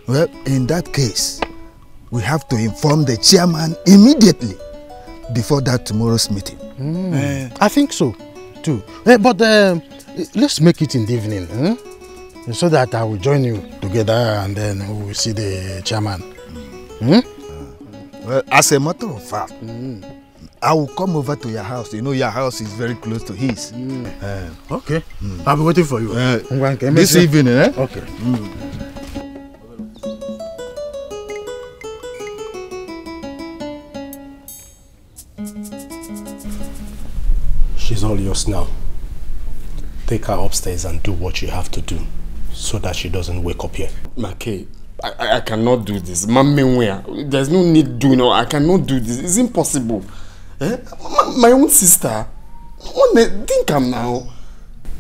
Well, in that case, we have to inform the chairman immediately before that tomorrow's meeting. I think so, too. But let's make it in the evening, so that I will join you together and then we will see the chairman. Well, as a matter of fact, I will come over to your house. You know your house is very close to his. Okay. I'll be waiting for you. This evening, eh? Okay. She's all yours now. Take her upstairs and do what you have to do so that she doesn't wake up here. Make, I cannot do this. There's no need doing it. I cannot do this. It's impossible. My own sister. Think I'm now.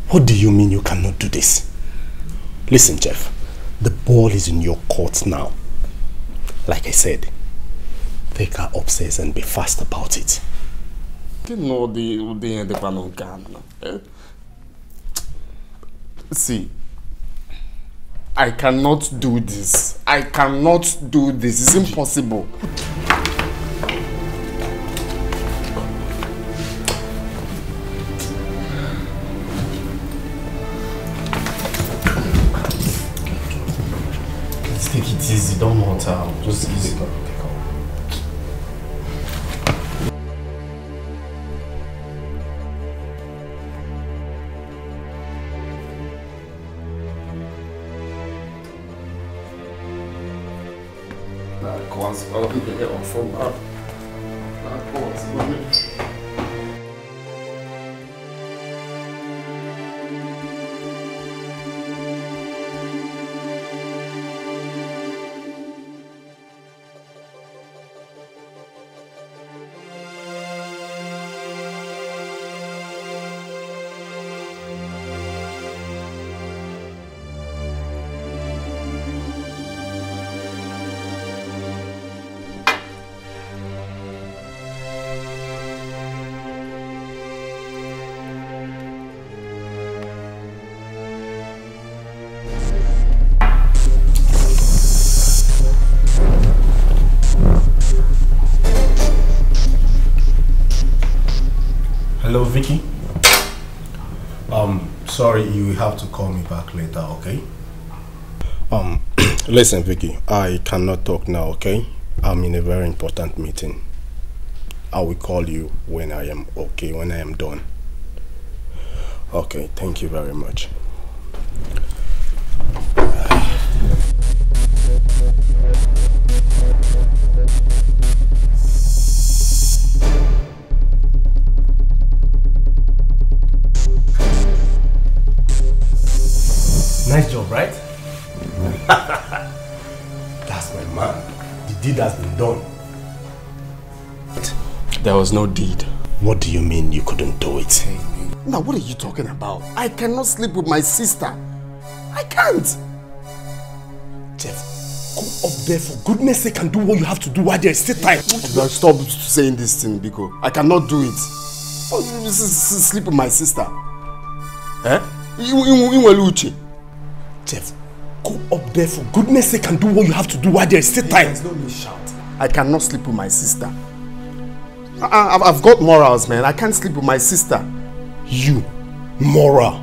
What do you mean you cannot do this? Listen, Jeff. The ball is in your court now. Like I said, take her upstairs and be fast about it. See, I cannot do this. I cannot do this. It's impossible. Let's take it easy. Don't hurt her. Just easy. Hello, Vicky. Sorry, you will have to call me back later, okay? Listen, Vicky, I cannot talk now, okay? I'm in a very important meeting. I will call you when I am okay, when I am done. Okay, thank you very much. Nice job, right? That's my man. The deed has been done. There was no deed. What do you mean you couldn't do it? Now, what are you talking about? I cannot sleep with my sister. I can't. Jeff, go up there for goodness sake and do what you have to do while there is still time. Stop saying this thing, Biko. I cannot do it. Sleep with my sister. Eh? Jeff, go up there for goodness sake and do what you have to do while there is still time. There's no need shout. I cannot sleep with my sister. I've got morals, man. I can't sleep with my sister. You, moral?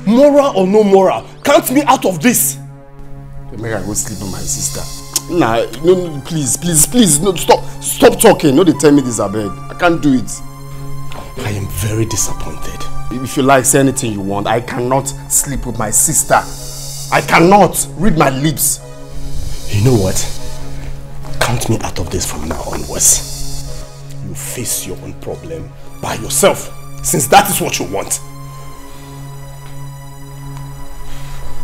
Moral or no moral? Count me out of this. Maybe I go sleep with my sister. Nah, no, please, no, stop talking. No, they tell me this, I beg. I can't do it. I am very disappointed. If you like, say anything you want. I cannot sleep with my sister. I cannot. Read my lips. You know what? Count me out of this from now onwards. You face your own problem by yourself, since that is what you want.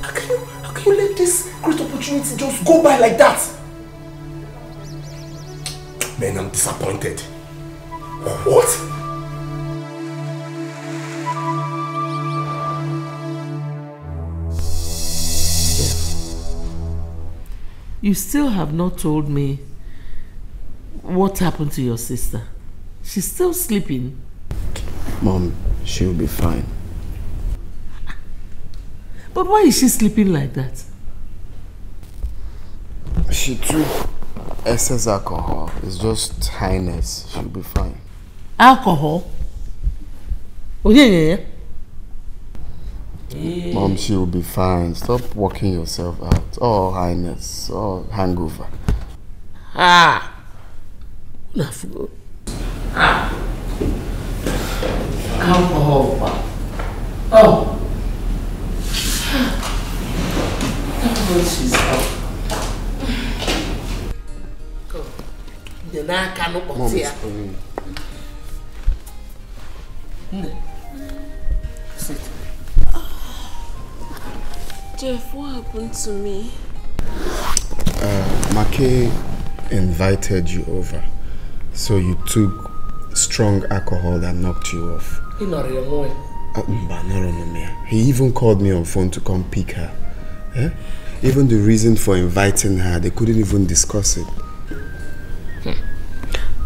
How can you let this great opportunity just go by like that? Man, I'm disappointed. What? You still have not told me what happened to your sister. She's still sleeping. Mom, she'll be fine. But why is she sleeping like that? She took excess alcohol. It's just highness. She'll be fine. Alcohol? Oh, yeah. Mom, she will be fine. Stop working yourself out. Oh, highness. Oh, hangover. Ah. Alcohol. Oh. She's up. Mom, it's coming. Sit. Jeff, what happened to me? Make invited you over, so you took strong alcohol that knocked you off. He even called me on phone to come pick her. Eh? Even the reason for inviting her, they couldn't even discuss it.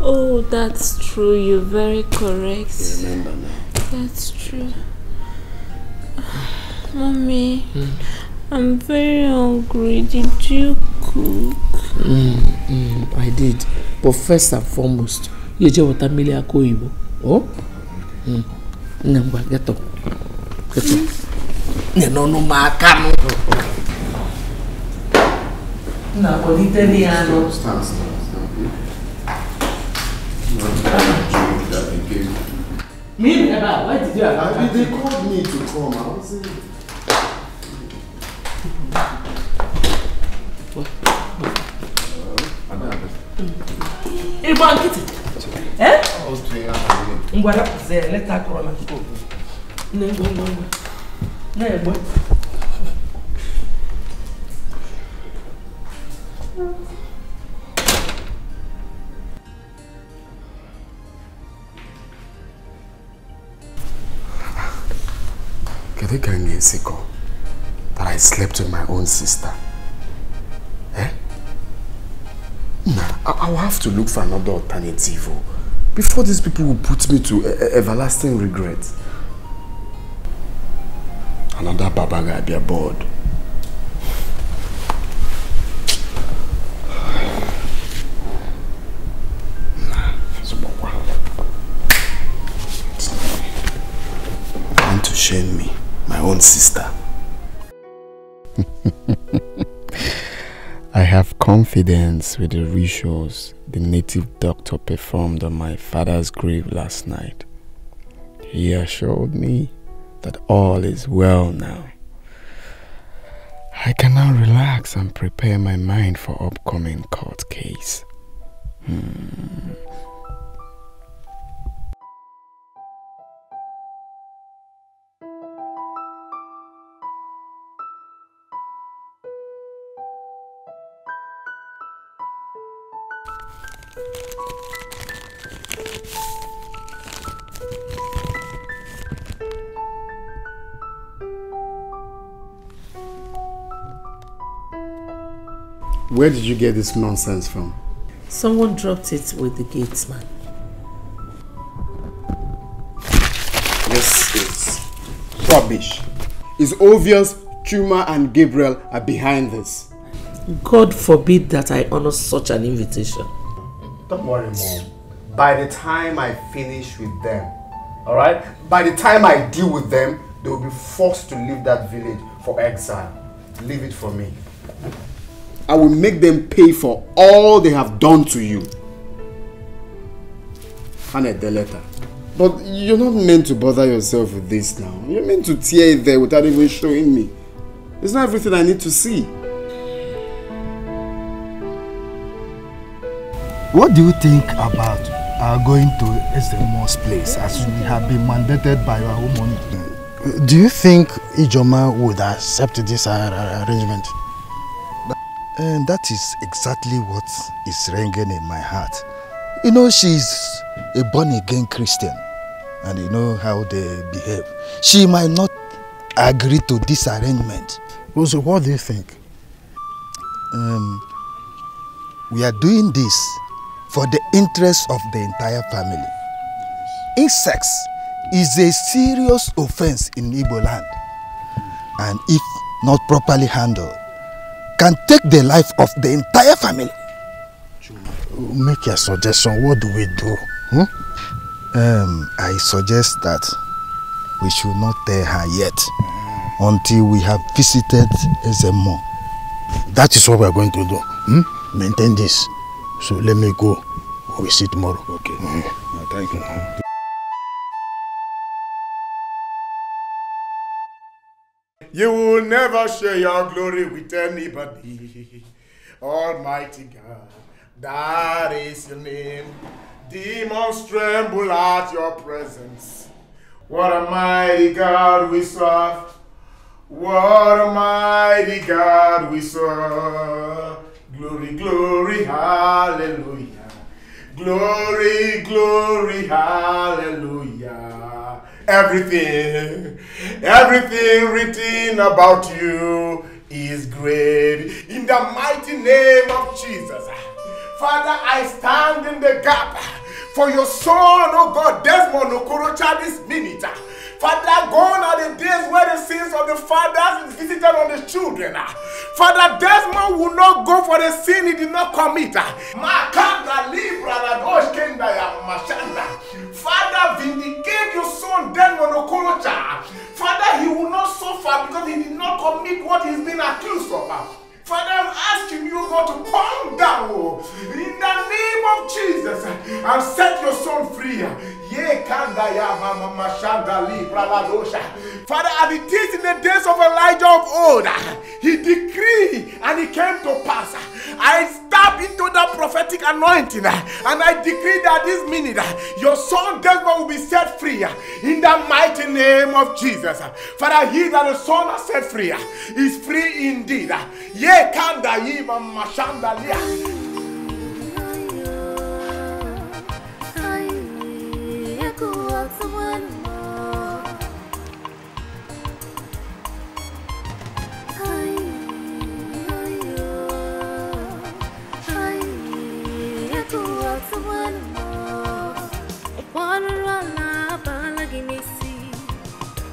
Oh, that's true. You're very correct. You remember now? That's true. Mommy, I'm very hungry. Did you cook? I did. But first and foremost, you just want a million KUYEMBEH. Oh? Get up. Get up. No, Makano. No, Italiano. Stand. Me? Why did you have They called me to come. I was in. Eh? Let her corona. No. That I slept with my own sister. Eh? Nah, I will have to look for another alternative before these people will put me to everlasting regret. Another baba guy be aboard. Want to shame me, my own sister. I have confidence with the rituals the native doctor performed on my father's grave last night. He assured me that all is well now. I can now relax and prepare my mind for upcoming court case. Where did you get this nonsense from? Someone dropped it with the gatesman. This is rubbish. It's obvious Chuma and Gabriel are behind this. God forbid that I honor such an invitation. Don't worry, Mom. By the time I finish with them, alright? By the time I deal with them, they will be forced to leave that village for exile. Leave it for me. I will make them pay for all they have done to you. Hand the letter. But you're not meant to bother yourself with this now. You're meant to tear it there without even showing me. It's not everything I need to see. What do you think about going to SMO's place as we have been mandated by our own money? Do you think Ijoma would accept this arrangement? And that is exactly what is ringing in my heart. You know, she's a born-again Christian. And you know how they behave. She might not agree to this arrangement. So what do you think? We are doing this for the interest of the entire family. Incest is a serious offense in Igbo land. And if not properly handled, can take the life of the entire family. Make your suggestion. What do we do? I suggest that we should not tell her yet. until we have visited Ezemo. That is what we are going to do. Maintain this. So let me go. We'll see tomorrow. Okay. Thank you. You will never share your glory with anybody. Almighty God, that is your name. Demons tremble at your presence. What a mighty God we serve. What a mighty God we serve. Glory, glory, hallelujah. Glory, glory, hallelujah. Everything written about you is great. In the mighty name of Jesus. Father, I stand in the gap for your son, oh God, Desmond Okorocha this minute. Father, gone are the days where the sins of the fathers is visited on the children. Father, Desmond will not go for the sin he did not commit. Father, vindicate your son, Desmond Okorocha. Father, he will not suffer because he did not commit what he's been accused of. Father, I'm asking you, God, to come down in the name of Jesus and set your son free. Father, as it is in the days of Elijah of old, he decreed and it came to pass. I step into that prophetic anointing and I decree that this minute your son Desmond will be set free in the mighty name of Jesus. Father, he that the son has set free is free indeed.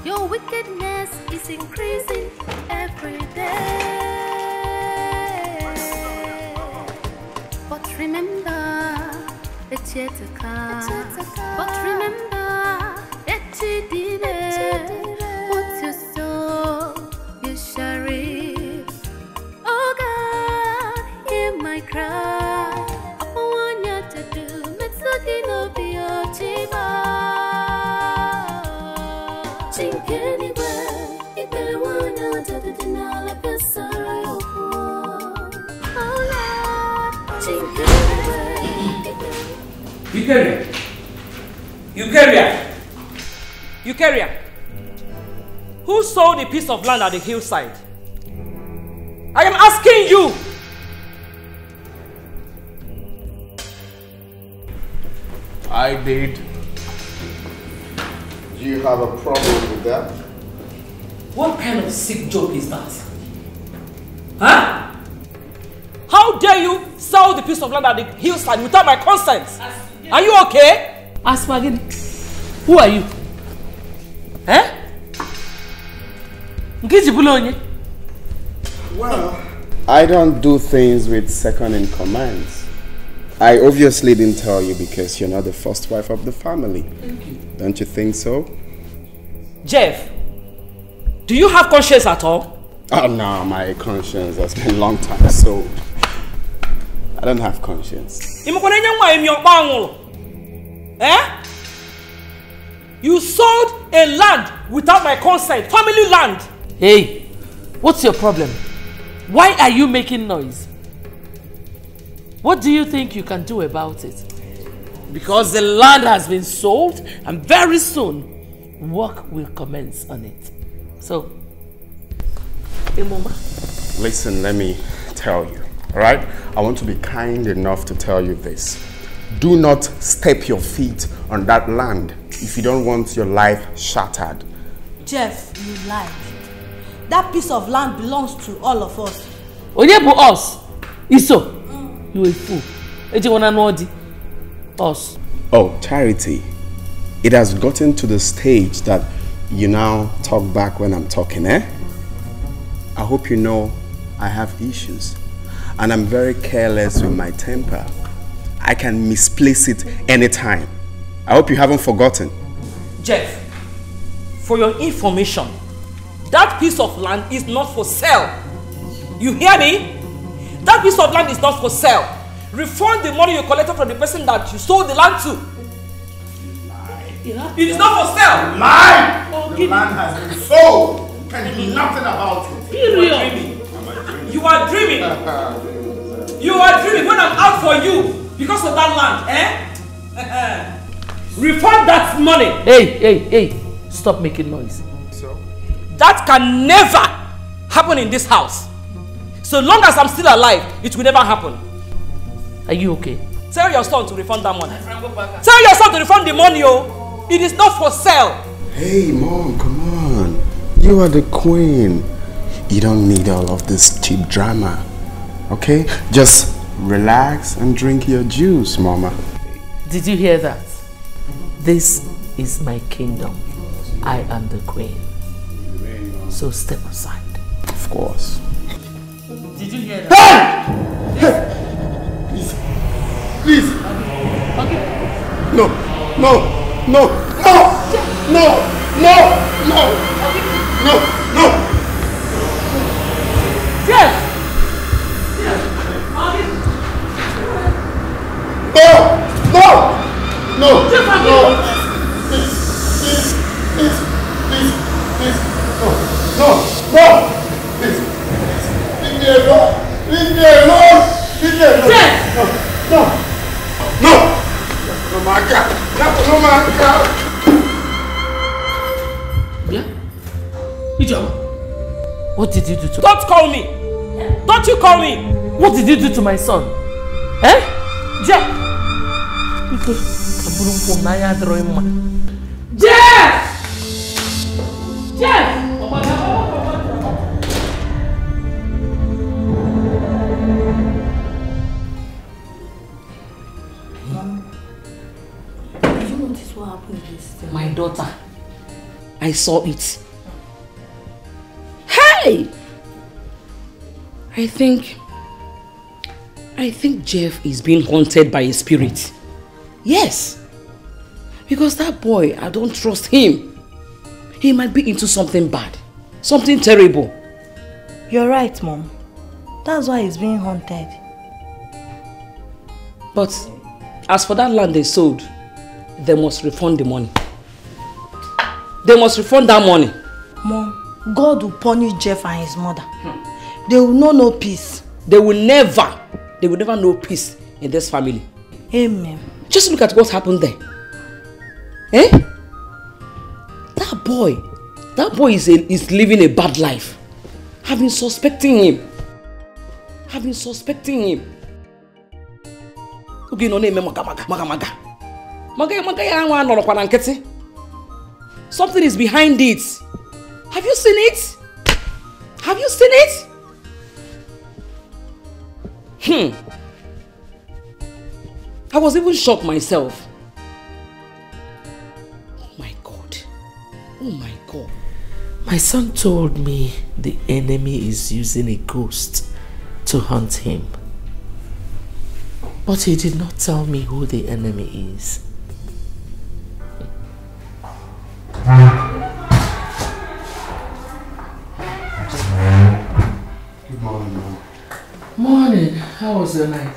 Your wickedness is increasing every day. But remember, it's yet to come. But remember, that CHIDIEBERE, what you sow, you shall reap. Oh God, hear my cry. ONYEDIKA, Metsugi no Biochiba. Eukarya, who sold a piece of land at the hillside? I am asking you. I did. Do you have a problem with that? What kind of sick joke is that? Huh? How dare you sell the piece of land at the hillside without my consent? Are you okay? Asmagin, who are you? Eh? Well, I don't do things with second in commands. I obviously didn't tell you because you're not the first wife of the family. Thank you. Don't you think so? Jeff, do you have conscience at all? Oh no, my conscience has been a long time, so I don't have conscience. Eh? You sold a land without my consent, family land. Hey, what's your problem? Why are you making noise? What do you think you can do about it? Because the land has been sold and very soon work will commence on it. So, listen, let me tell you, alright? I want to be kind enough to tell you this. Do not step your feet on that land if you don't want your life shattered. Jeff, you lied. That piece of land belongs to all of us. Onyebu us? Iso? You a fool. Us. Oh, Charity. It has gotten to the stage that you now talk back when I'm talking, eh? I hope you know I have issues. And I'm very careless with my temper. I can misplace it anytime. I hope you haven't forgotten. Jeff, for your information, That piece of land is not for sale. You hear me? That piece of land is not for sale. Refund the money you collected from the person that you sold the land to. It is not for sale. Lie! The land has been sold. You can do nothing about it. You are dreaming. You are dreaming when I'm out for you because of that land, eh? Refund that money. Hey. Stop making noise. So? That can never happen in this house. So long as I'm still alive, it will never happen. Are you okay? Tell your son to refund that money. Tell your son to refund the money, oh. It is not for sale. Hey, Mom, come on. You are the queen. You don't need all of this cheap drama. Okay? Just relax and drink your juice, Mama. Did you hear that? This is my kingdom. I am the queen. So step aside. Of course. Did you hear that? Please. Okay. No. Yes. No. Leave me alone. No, my God. Yeah? Ijoma, what did you do to... Don't call me. Don't you call me. What did you do to my son? Eh? Jeff! Jeff! My daughter, I saw it. Hey! I think Jeff is being haunted by a spirit. Yes. Because that boy, I don't trust him. He might be into something bad. Something terrible. You're right, Mom. That's why he's being haunted. But as for that land they sold, they must refund the money. They must refund that money. Mom, God will punish Jeff and his mother. They will know no peace. They will never know peace in this family. Amen. Just look at what happened there. Eh? That boy is living a bad life. I've been suspecting him. Okay, no name maga. Something is behind it. Have you seen it? I was even shocked myself. Oh my God. My son told me the enemy is using a ghost to hunt him. But he did not tell me who the enemy is. Good morning, Mom. Morning. How was the night?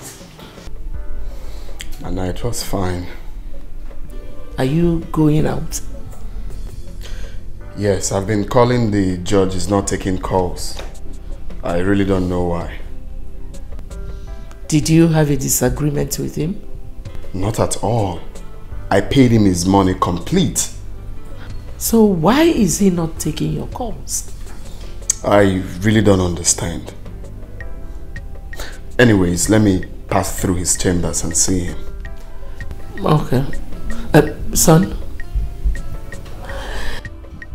My night was fine. Are you going out? Yes, I've been calling the judge. He's not taking calls. I really don't know why. Did you have a disagreement with him? Not at all. I paid him his money complete. So why is he not taking your calls? I really don't understand. Anyways, let me pass through his chambers and see him. Okay. Son,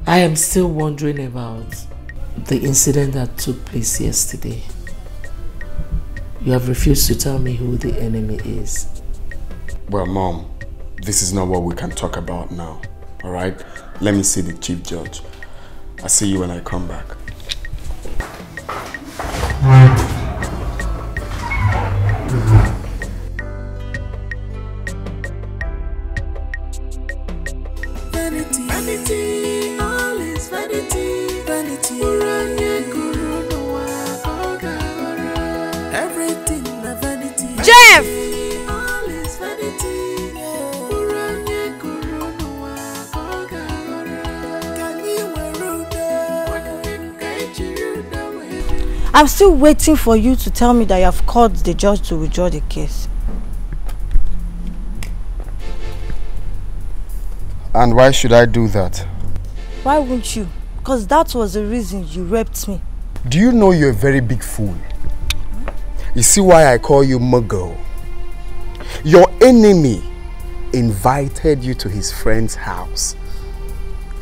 I am still wondering about the incident that took place yesterday. You have refused to tell me who the enemy is. Well, Mom, this is not what we can talk about now. Alright? Let me see the chief judge. I'll see you when I come back. Vanity, vanity, all is vanity, vanity, I'm still waiting for you to tell me that you have called the judge to withdraw the case. And why should I do that? Why won't you? Because that was the reason you raped me. Do you know you're a very big fool? You see why I call you Muggle? Your enemy invited you to his friend's house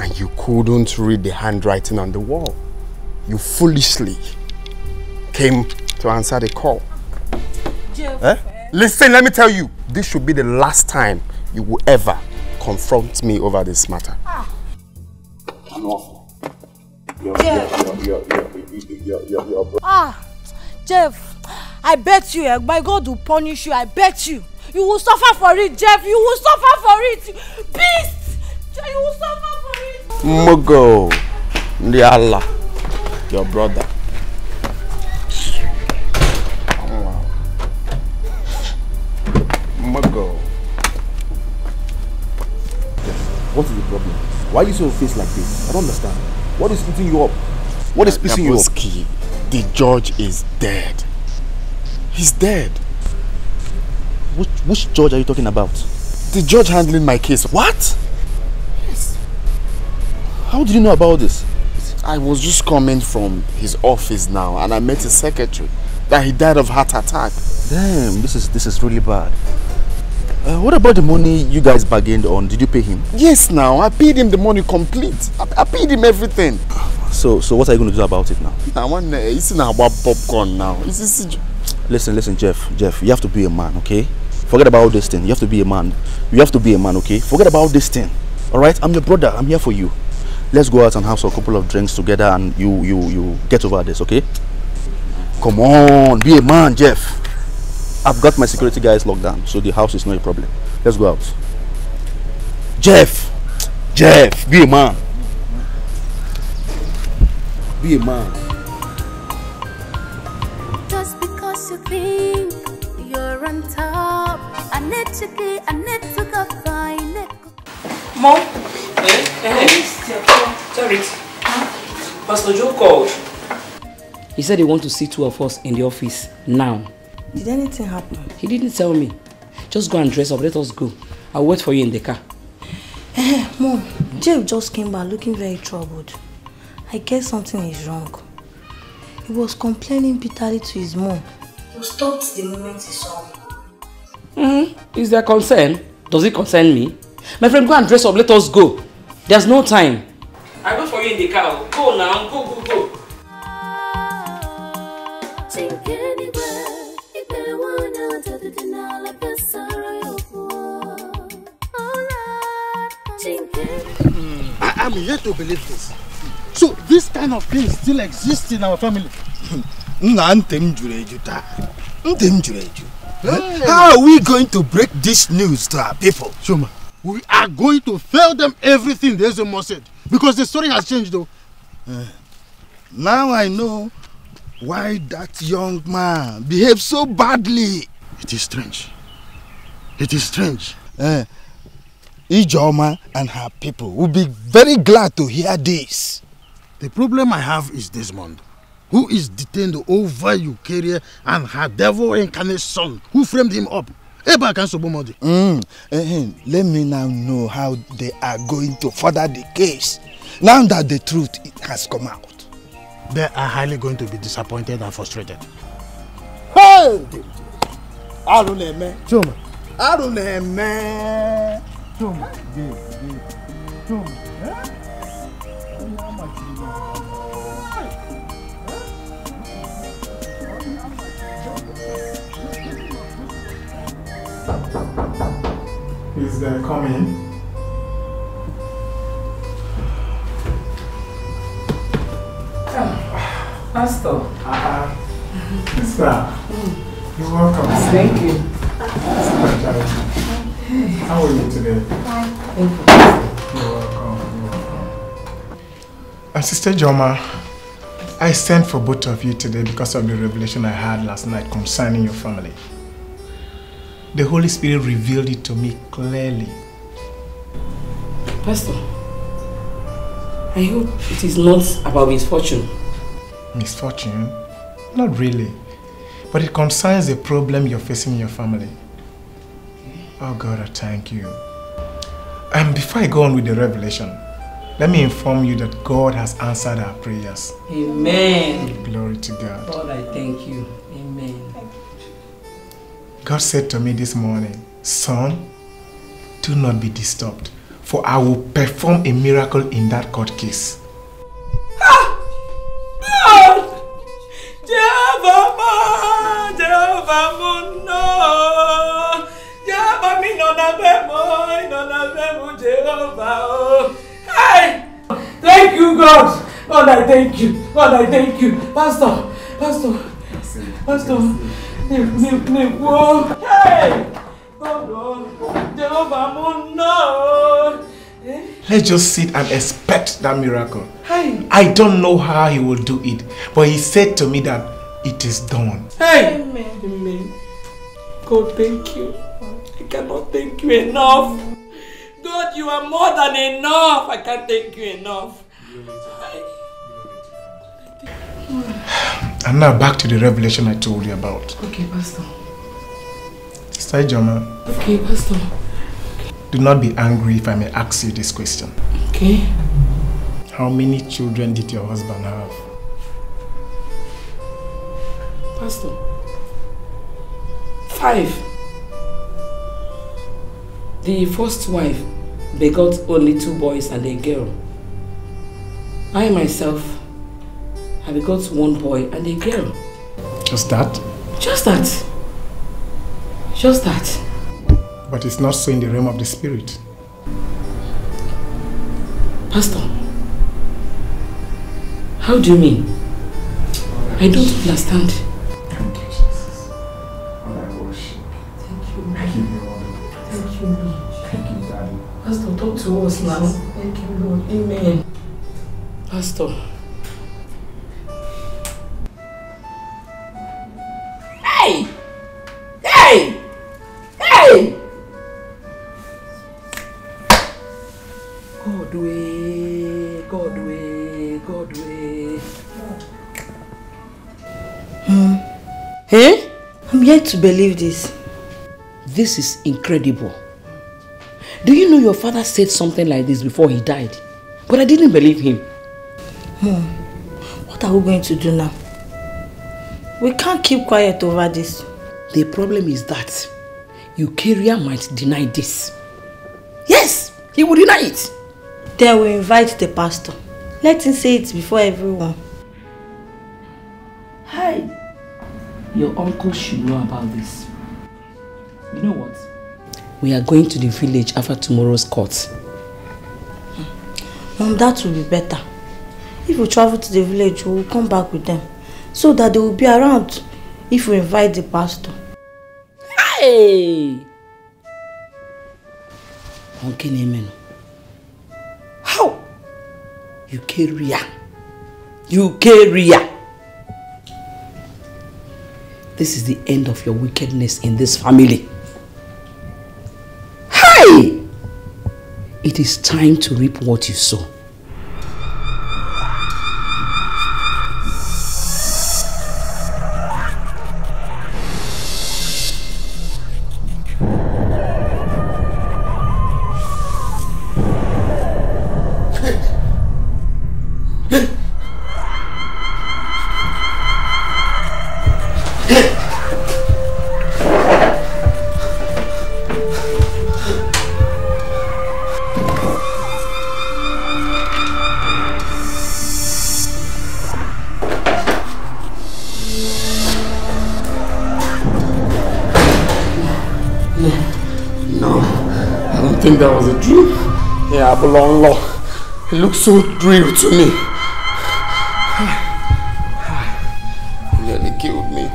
and you couldn't read the handwriting on the wall. You foolishly came to answer the call. Jeff. Listen, let me tell you, this should be the last time you will ever confront me over this matter. Jeff, I bet you, my God will punish you, I bet you. You will suffer for it, Jeff, you will suffer for it. Beast! You will suffer for it. Mugo, the Allah, your brother. Mugo. What is the problem? Why are you so face like this? I don't understand. What is eating you up? What is pissing you up? The judge is dead. He's dead. Which judge are you talking about? The judge handling my case. What? Yes. How did you know about this? I was just coming from his office now and I met his secretary that he died of heart attack. Damn, this is really bad. What about the money you guys bargained on? Did you pay him? Yes, now. I paid him the money complete. I paid him everything. So what are you going to do about it now? I want to eat about popcorn now. Listen, Jeff, you have to be a man, okay? Forget about this thing. You have to be a man. You have to be a man, okay? Forget about this thing. Alright? I'm your brother. I'm here for you. Let's go out and have a couple of drinks together and you get over this, okay? Come on, be a man, Jeff. I've got my security guys locked down, so the house is not a problem. Let's go out. Jeff, be a man. Be a man. Just because you think you're on top, I need to go find it. Mom? Sorry. Pastor Joe called. He said he wants to see two of us in the office now. Did anything happen? He didn't tell me. Just go and dress up. Let us go. I'll wait for you in the car. Mom, Jeff just came back looking very troubled. I guess something is wrong. He was complaining bitterly to his mom. He stopped the moment he saw me. Is there concern? Does it concern me? My friend, go and dress up. Let us go. There's no time. I'll wait for you in the car. Go now. Go. I'm yet to believe this. So this kind of thing still exists in our family. How are we going to break this news to our people? Shoma, we are going to tell them everything the Ezemo said. Because the story has changed though. Now I know why that young man behaved so badly. It is strange. It is strange. Ijoma and her people will be very glad to hear this. The problem I have is Desmond, who is detained over Eukarya and her devil incarnate son, who framed him up. Let me now know how they are going to further the case, now that the truth has come out. They are highly going to be disappointed and frustrated. Hey! Chuma. Is there coming? Pastor. Sister, you're welcome. Thank you. How are you today? Thank you. You're welcome. Sister Joma, I sent for both of you today because of the revelation I had last night concerning your family. The Holy Spirit revealed it to me clearly. Pastor, I hope it is not about misfortune. Misfortune? Not really. But it concerns a problem you're facing in your family. Oh God, I thank you. And before I go on with the revelation, let me inform you that God has answered our prayers. Amen. Glory to God. God, I thank you. Amen. God said to me this morning, son, do not be disturbed, for I will perform a miracle in that court case. God! Jehovah, Jehovah, no. Jehovah, me no na Jehovah. Hey! Thank you, God. God, I thank you. God, I thank you. Pastor. Hey! God, Jehovah, no. Let's just sit and expect that miracle. Hey! I don't know how he will do it, but he said to me that it is done. Hey! Amen. God, thank you. I cannot thank you enough. God, you are more than enough. I can't thank you enough. And now back to the revelation I told you about. Okay, Pastor. Sister Ijoma. Okay, Pastor. Do not be angry if I may ask you this question. Okay. How many children did your husband have? Pastor. 5. The first wife begot only 2 boys and a girl. I myself, I begot 1 boy and a girl. Just that? Just that. Just that. But it's not so in the realm of the spirit. Pastor, how do you mean? I don't understand. Thank you, Jesus. Lord, I worship. Thank you. I give you all the praise. Thank you, Lord. Thank you, Daddy. Pastor, talk to us now. Thank you, Lord. Amen. Pastor. Hey! Hey! Hey! God way, God way, God way. Hey? I'm yet to believe this. This is incredible. Do you know your father said something like this before he died? But I didn't believe him. What are we going to do now? We can't keep quiet over this. The problem is that Eucharia might deny this. Yes, he will deny it. Then we invite the pastor. Let him say it before everyone. Hi. Your uncle should know about this. You know what? We are going to the village after tomorrow's court. Mom, that will be better. If we travel to the village, we will come back with them. So that they will be around if we invite the pastor. Hey! Amen. How? Eucharia. This is the end of your wickedness in this family. Hi! It is time to reap what you sow. That was a dream. Yeah, Abolonlo. It looks so real to me. He nearly killed me.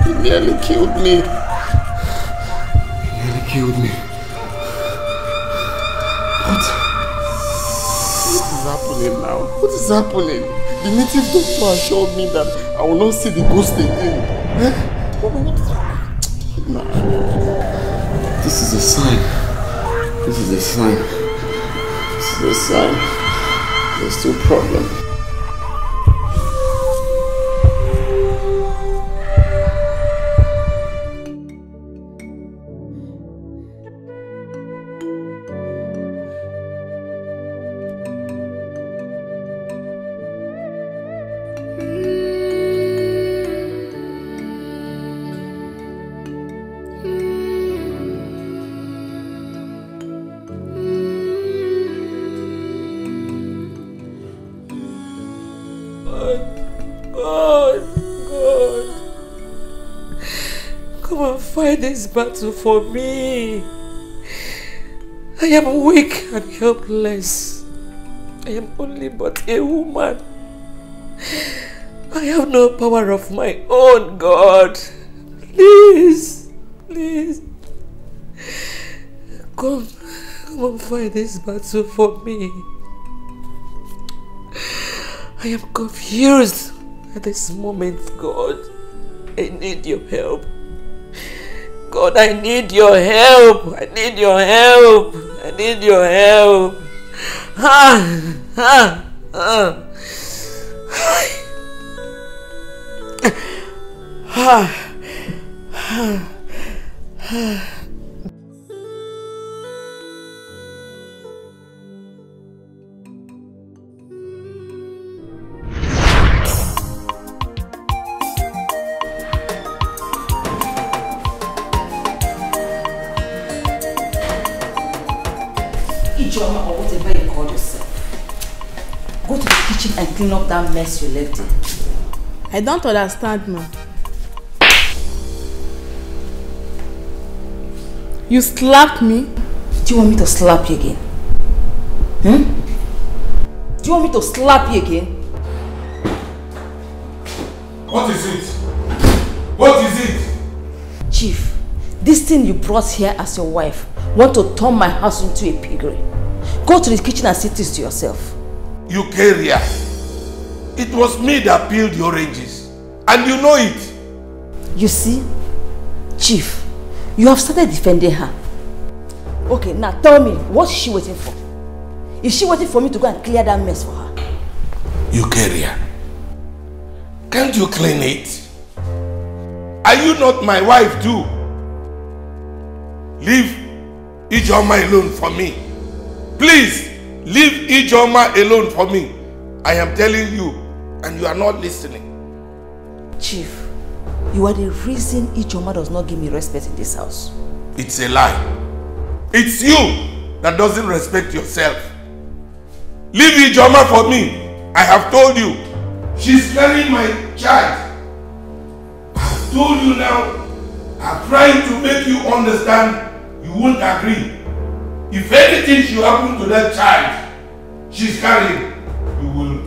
He nearly killed me. He nearly killed me. What is happening now? What is happening? The native doctor assured me that I will not see the ghost again. Nah. This is a sign. This is a sign. This is a sign. There's still a problem. God. Come and fight this battle for me. I am weak and helpless. I am only but a woman. I have no power of my own, God. Please. Come and fight this battle for me. I am confused at this moment, God. I need your help. God, I need your help. I need your help. Ijoma, or whatever you call yourself, go to the kitchen and clean up that mess you left in. I don't understand, ma. You slapped me? Do you want me to slap you again? Do you want me to slap you again? What is it? What is it? Chief, this thing you brought here as your wife want to turn my house into a piggery. Go to the kitchen and see this to yourself. You carrier. It was me that peeled the oranges. And you know it. You see? Chief, you have started defending her. Okay, now tell me, what is she waiting for? Is she waiting for me to go and clear that mess for her? You carrier. Can't you clean it? Are you not my wife too? Leave Ijoma alone for me. Please, leave Ijoma alone for me. I am telling you, and you are not listening. Chief, you are the reason Ijoma does not give me respect in this house. It's a lie. It's you that doesn't respect yourself. Leave Ijoma for me. I have told you. She's carrying my child. I have told you now. I'm trying to make you understand. You won't agree. If anything should happen to that child she's carrying, you will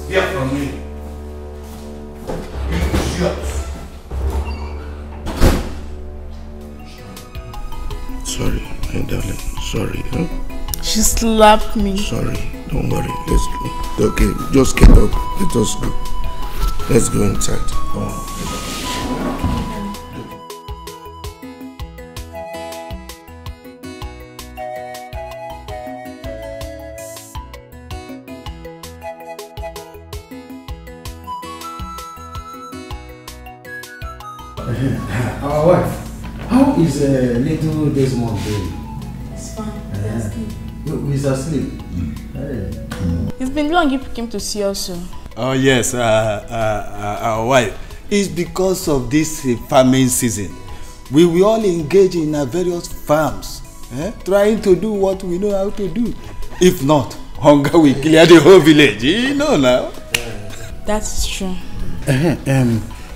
hear from me. Sorry, my darling. Sorry. Huh? She slapped me. Sorry. Don't worry. Let's go. Okay, just get up. Let us go. Let's go inside. Oh. Our wife, how is little Desmond doing? It's fine. He's asleep. Hey. It's been long you came to see us. Oh yes, our wife. It's because of this farming season. We will all engage in various farms, trying to do what we know how to do. If not, hunger will clear the whole village. You know now. That's true.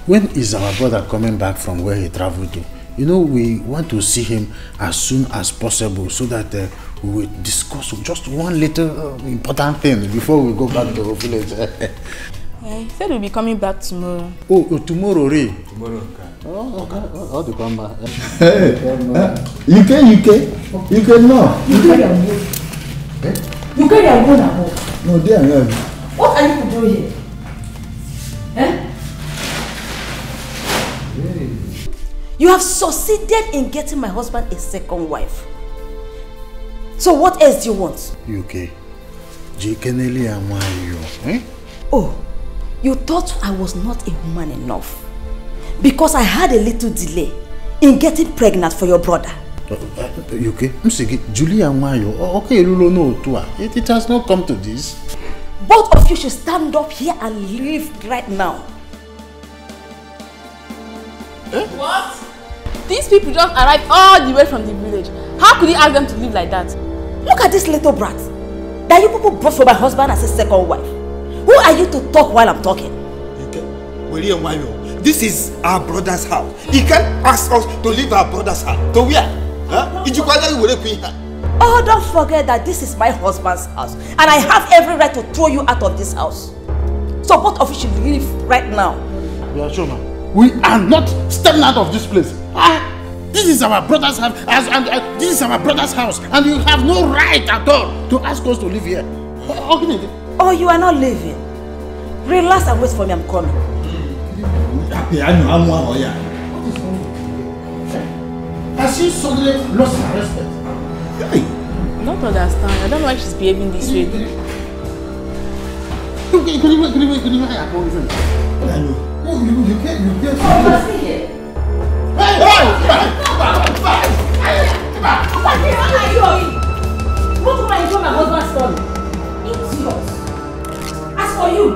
When is our brother coming back from where he traveled to? You know, we want to see him as soon as possible so that we will discuss just one little important thing before we go back to the village. He said we'll be coming back tomorrow. Oh, tomorrow, Ray? Tomorrow. Oh, okay. How to come back? You can no. You carry a wood. You carry a wood at home. No, dear. What are you doing here? You have succeeded in getting my husband a second wife. So what else do you want? UK. Oh, you thought I was not a woman enough because I had a little delay in getting pregnant for your brother. UK, Julia Mayo. Okay, no, it has not come to this. Both of you should stand up here and leave right now. What? These people just arrived all the way from the village. How could he ask them to live like that? Look at this little brat that you people brought for my husband as a second wife. Who are you to talk while I'm talking? This is our brother's house. He can't ask us to leave our brother's house. To where? Huh? Oh, don't forget that this is my husband's house. And I have every right to throw you out of this house. So both of you should leave right now. We are not stepping out of this place. This is our brother's house, and this is our brother's house, and you have no right at all to ask us to live here. Oh, you are not leaving. Relax and wait for me. I'm coming. Has she suddenly lost her respect? I don't understand. I don't know why she's behaving this way. As for you,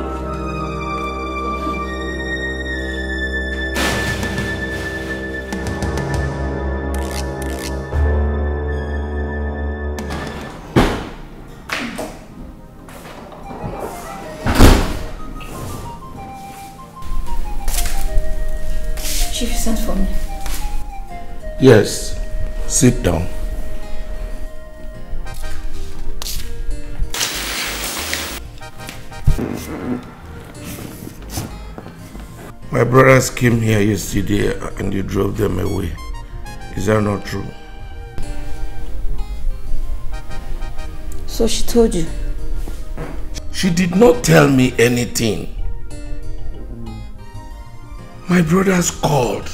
Chief, you sent for me. Yes, sit down. My brothers came here yesterday and you drove them away. Is that not true? So she told you? She did not tell me anything. My brothers called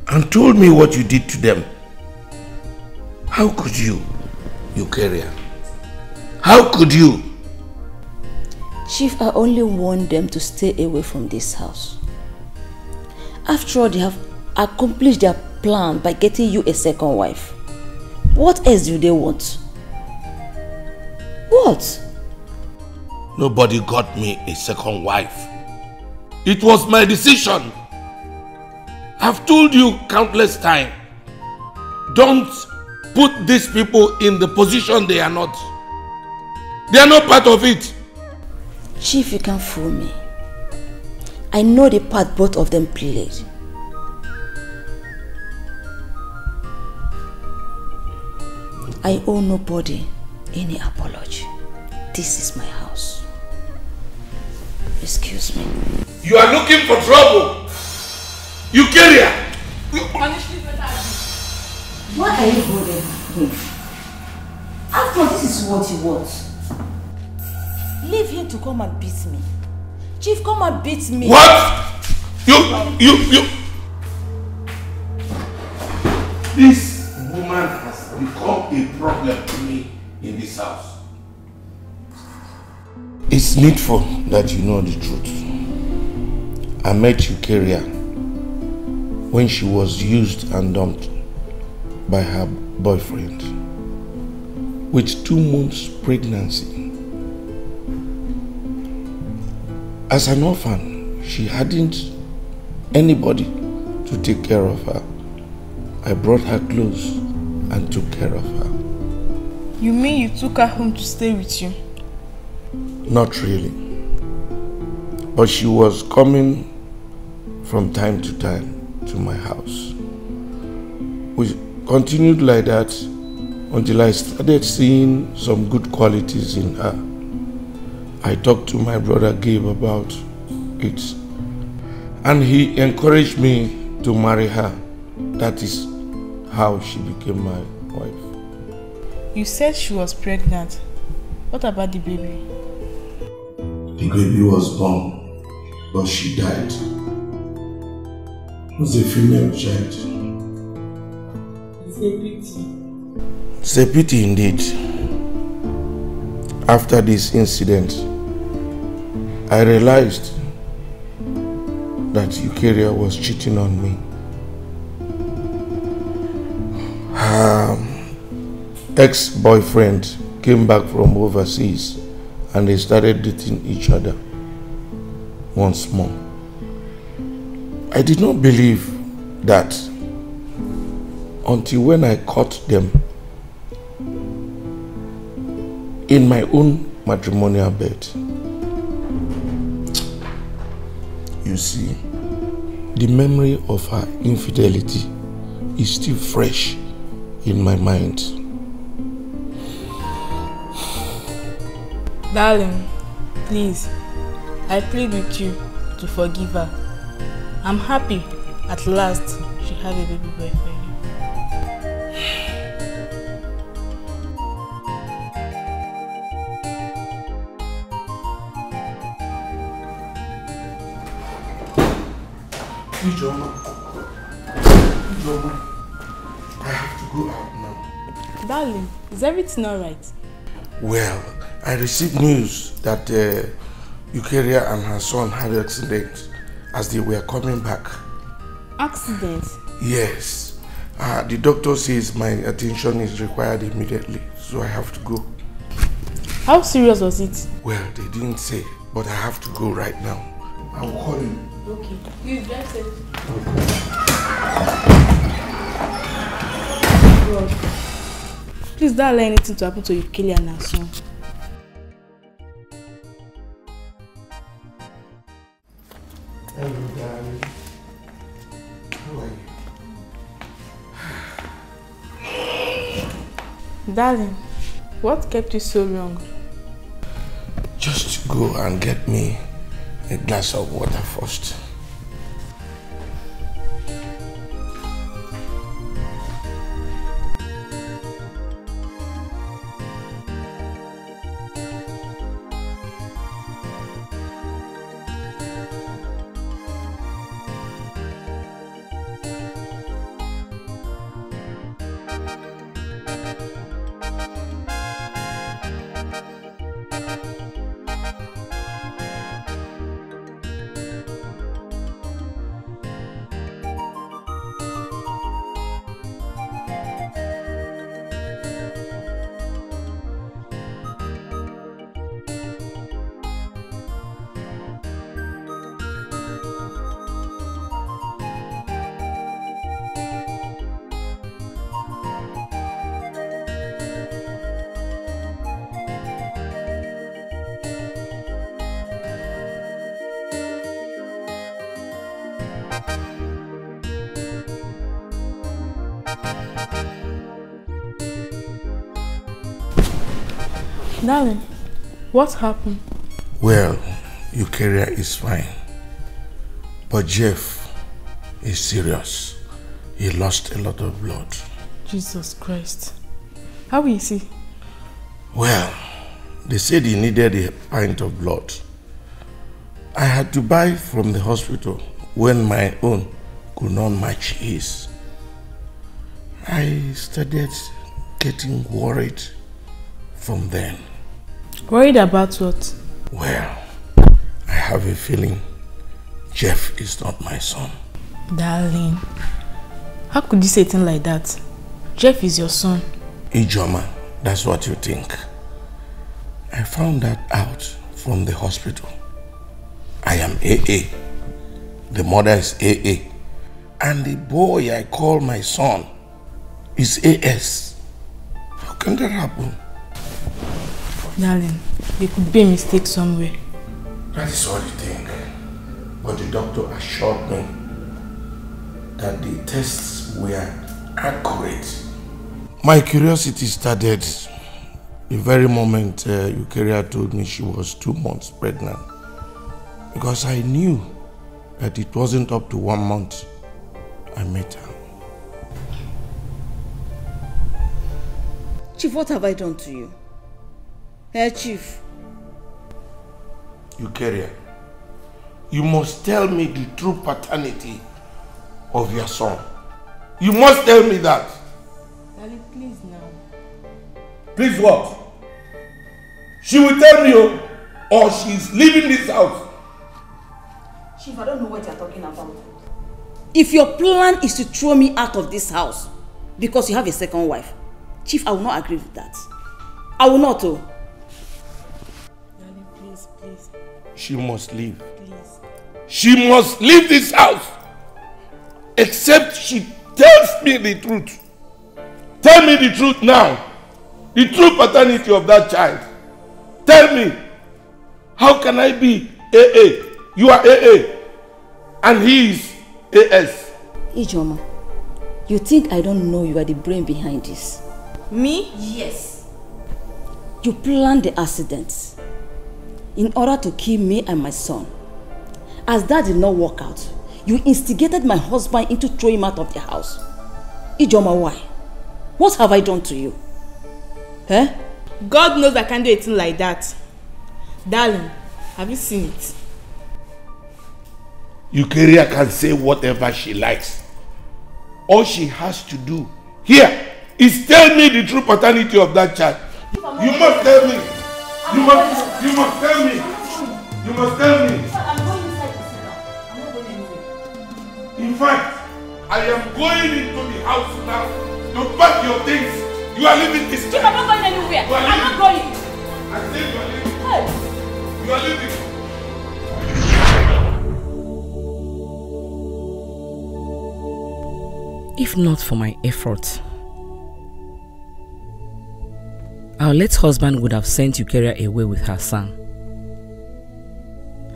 and told me what you did to them. How could you carrier? How could you? Chief, I only want them to stay away from this house. After all, they have accomplished their plan by getting you a second wife. What else do they want? What? Nobody got me a second wife. It was my decision. I've told you countless times. Don't put these people in the position they are not. They are not part of it. Chief, you can't fool me. I know the part both of them played. I owe nobody any apology. This is my house. Excuse me. You are looking for trouble. You carrier. Why are you holding him? After all, this is what you want. Leave him to come and beat me. Chief, come and beat me. What? You. This woman has become a problem to me in this house. It's needful that you know the truth. I met you, carrier, when she was used and dumped by her boyfriend with 2 months pregnancy. As an orphan, she hadn't anybody to take care of her. I brought her close and took care of her. You mean you took her home to stay with you? Not really. But she was coming from time to time to my house. We continued like that until I started seeing some good qualities in her. I talked to my brother Gabe about it, and he encouraged me to marry her. That is how she became my wife. You said she was pregnant. What about the baby? The baby was born, but she died. It was a female child. It's a pity. It's a pity indeed. After this incident, I realized that Eukarya was cheating on me. Her ex-boyfriend came back from overseas and they started dating each other once more. I did not believe that until when I caught them in my own matrimonial bed. You see, the memory of her infidelity is still fresh in my mind. Darling, please, I plead with you to forgive her. I'm happy at last she has a baby boy for you. Ijoma, I have to go out now. Darling, is everything alright? Well, I received news that Eukarya and her son had an accident as they were coming back. Accident? Yes. The doctor says my attention is required immediately, so I have to go. How serious was it? Well, they didn't say, but I have to go right now. I'll call you. Okay. You drive safe. God. Please don't allow anything to happen to Eukarya and her son. Hello, darling. How are you? Darling, what kept you so long? Just go and get me a glass of water first. Darling, what happened? Well, Eukarya is fine. But Jeff is serious. He lost a lot of blood. Jesus Christ. How is he? Well, they said he needed a pint of blood. I had to buy from the hospital when my own could not match his. I started getting worried from then. Worried about what? Well, I have a feeling Jeff is not my son. Darling, how could you say things like that? Jeff is your son. Ijoma, that's what you think. I found that out from the hospital. I am AA. The mother is AA. And the boy I call my son is AS. How can that happen? Darling, there could be a mistake somewhere. That is what you think. But the doctor assured me that the tests were accurate. My curiosity started the very moment Eukarya told me she was 2 months pregnant. Because I knew that it wasn't up to 1 month I met her. Chief, what have I done to you? Chief. Eukarya, you must tell me the true paternity of your son. You must tell me that. Darling, please now. Please what? She will tell me or she's leaving this house. Chief, I don't know what you're talking about. If your plan is to throw me out of this house because you have a second wife, Chief, I will not agree with that. I will not. Darling, please. She must leave. Please. She must leave this house. Except she tells me the truth. Tell me the truth now. The true paternity of that child. Tell me, how can I be AA? You are AA, and he is AS. Ijoma, you think I don't know you are the brain behind this? Me? Yes. You planned the accident in order to kill me and my son. As that did not work out, you instigated my husband into throwing him out of the house. Ijoma, why? What have I done to you? Eh? God knows I can't do anything like that. Darling, have you seen it? Eukarya can say whatever she likes. All she has to do here is tell me the true paternity of that child. You must tell me. You must tell me. You must tell me. In fact, I am going into the house now to pack your things. You are leaving this time. I'm not going anywhere. I'm not going. I said you are leaving. Hey. You are leaving. If not for my effort, our late husband would have sent Eukarya away with her son.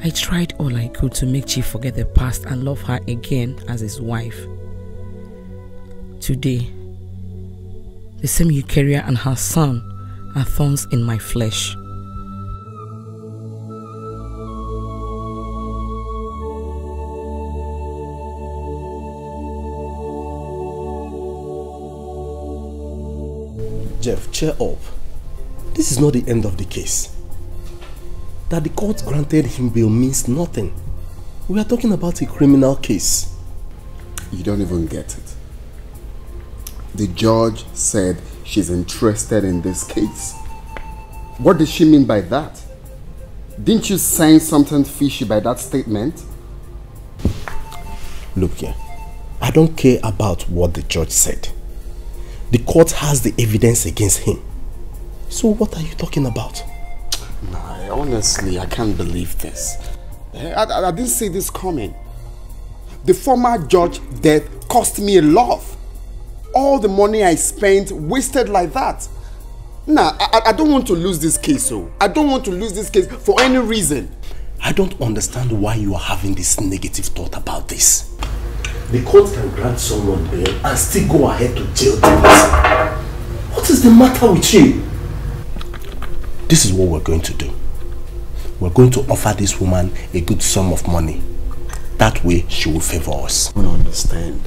I tried all I could to make Chief forget the past and love her again as his wife. Today, the same Eukarya and her son are thorns in my flesh. Jeff, cheer up. This is not the end of the case. That the court granted him bail means nothing. We are talking about a criminal case. You don't even get it. The judge said she's interested in this case. What does she mean by that? Didn't you sense something fishy by that statement? Look here, I don't care about what the judge said. The court has the evidence against him. So what are you talking about? Nah, honestly, I can't believe this. I didn't see this coming. The former judge's death cost me a lot. All the money I spent wasted like that. Nah, I don't want to lose this case, so I don't want to lose this case for any reason. I don't understand why you are having this negative thought about this. The court can grant someone bail and still go ahead to jail the person. What is the matter with you? This is what we're going to do. We're going to offer this woman a good sum of money. That way she will favor us. I don't understand.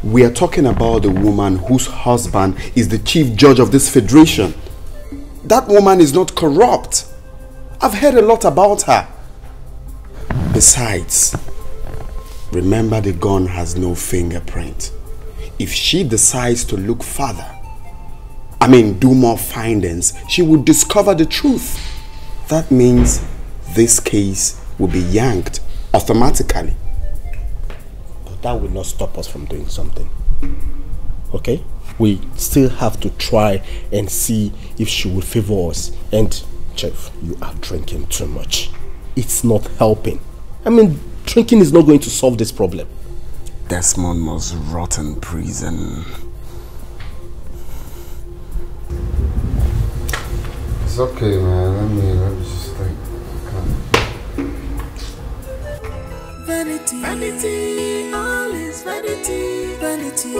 We are talking about the woman whose husband is the chief judge of this federation. That woman is not corrupt. I've heard a lot about her. Besides, remember the gun has no fingerprint. If she decides to look further, do more findings, she will discover the truth. That means this case will be yanked automatically. But that will not stop us from doing something. Okay? We still have to try and see if she will favor us. And, Jeff, you are drinking too much. It's not helping. Drinking is not going to solve this problem. Desmond must rot in prison. It's okay, man. Let me just think. Vanity, vanity, all is vanity, vanity.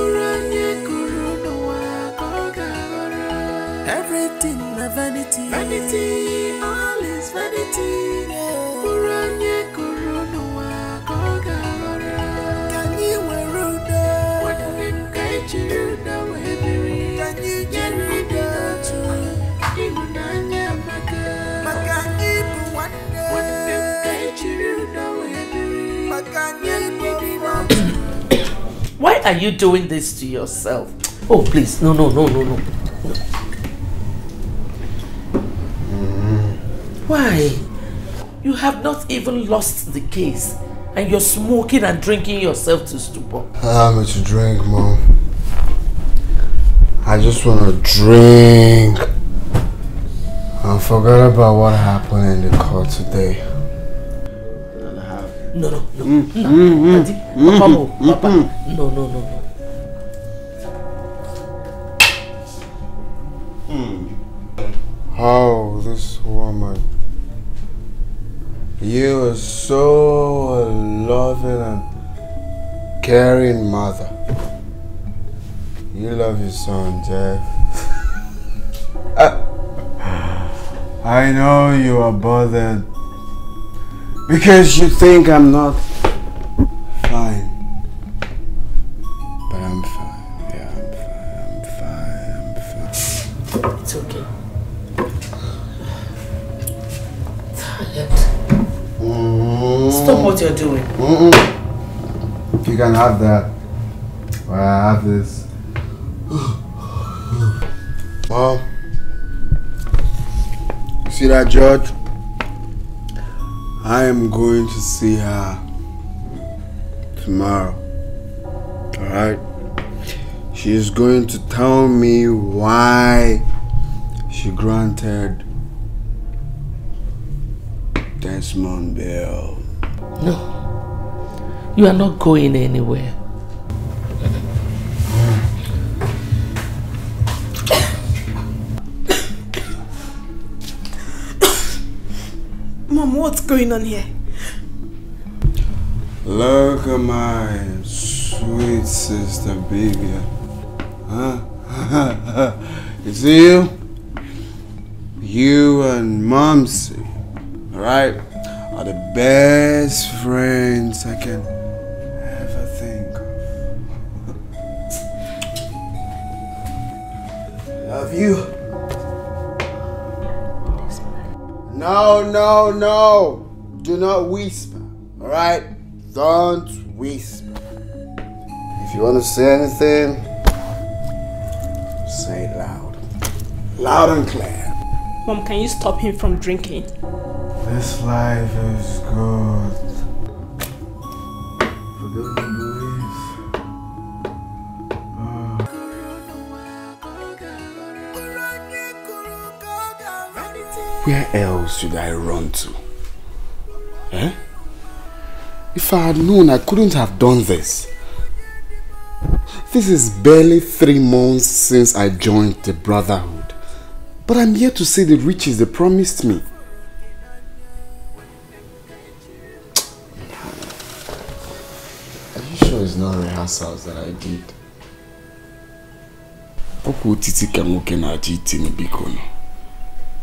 Everything a vanity, vanity, all is vanity. Why are you doing this to yourself? Oh, please, no. Why? You have not even lost the case and you're smoking and drinking yourself to stupor. Allow me to drink, Mom. I just want to drink and forget about what happened in the court today. No. Papa. No. Oh, this woman. You are so loving and caring mother. You love your son, Jeff. I know you are bothered because you think I'm not fine. But I'm fine. Yeah, I'm fine. It's okay. Stop what you're doing. You can have that. Or I have this. Mom, you see that judge? I am going to see her tomorrow. Alright? She is going to tell me why she granted Desmond bail. No, you are not going anywhere. Mom, what's going on here? Look at my sweet sister, baby. Huh? You see you and Momsy, alright, are the best friends I can ever think of. Love you. No. Do not whisper, alright? Don't whisper. If you want to say anything, say it loud. Loud and clear. Mom, can you stop him from drinking? This life is good. For those who believe. Where else should I run to? Eh? If I had known, I couldn't have done this. This is barely 3 months since I joined the Brotherhood. But I'm here to see the riches they promised me. Are you sure it's not rehearsals that I did? Poku titi kamuke na jiti ni bikono.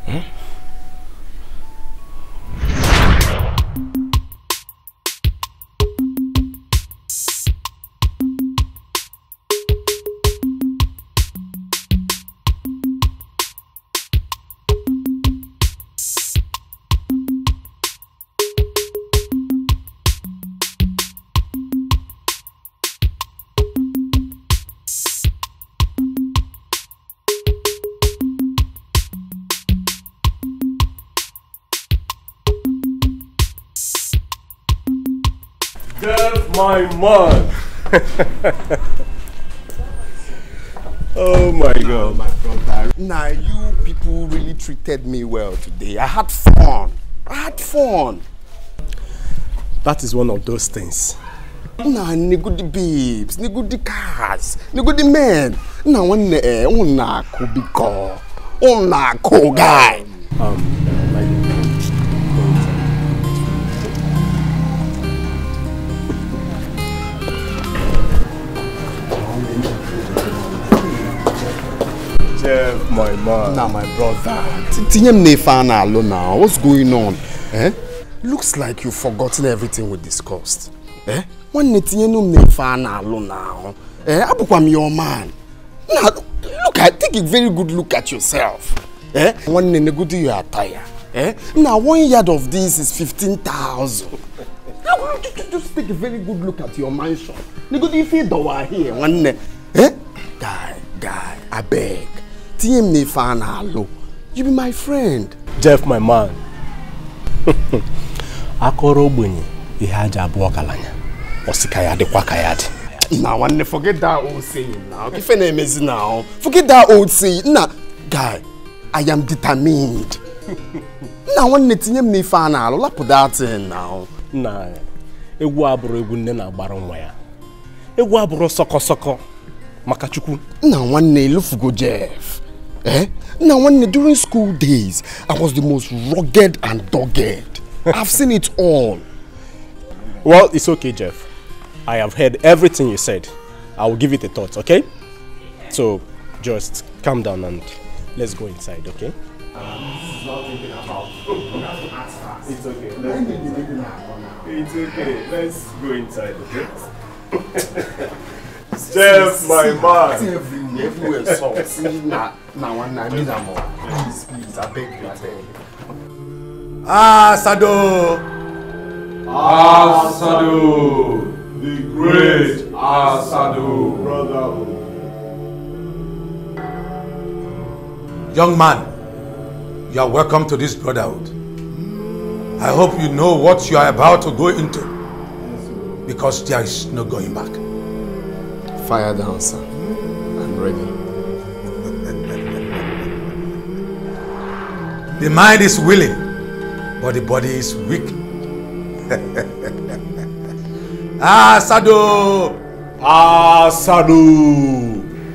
Eh? My man. Oh my God. My brother. Nah, you people really treated me well today. I had fun. That is one of those things. Nah, nigudi babes, nigudi cars, nigudi men. Nah, una kubiko, una ko guy. Jeff, my man. Nah, my brother. Tinyem nefana alone now. What's going on? Eh? Looks like you've forgotten everything we discussed. Eh? One netinyem nefana alone now. Eh? I'm your man. Now, take a very good look at yourself. Eh? One negudi you attire. Eh? Now, 1 yard of this is 15,000. Just take a very good look at your mansion. Negudi if you do here. One eh? Guy, I beg. Team Nefana Alo. You be my friend. Jeff, my man. Akoro bunyi ihaja abuwa kalanya. Osikayade kwa kayade. Now, I forget that old saying now. If any amazing now, forget that old saying. Nah, guy, I am determined. Now, one netim Nefana Alo. Let's put that in now. Nah, ewu aburo ewu nena baronwa ya. Ewu aburo soko. Makachuku. Now, one day, look for Jeff. Now, during school days, I was the most rugged and dogged. I've seen it all. Well, it's okay, Jeff. I have heard everything you said. I will give it a thought, okay? So, just calm down and let's go inside, okay? It's okay. It's okay. Let's go inside, okay? Jeff, my man. Everywhere salt. Now, I need them all. Please, I beg you, I beg you. Asado! Asado! The great Asado! Brother. Young man, you are welcome to this brotherhood. I hope you know what you are about to go into, because there is no going back. Fire down, sir. I'm ready. The mind is willing, but the body is weak. Asado! Asado!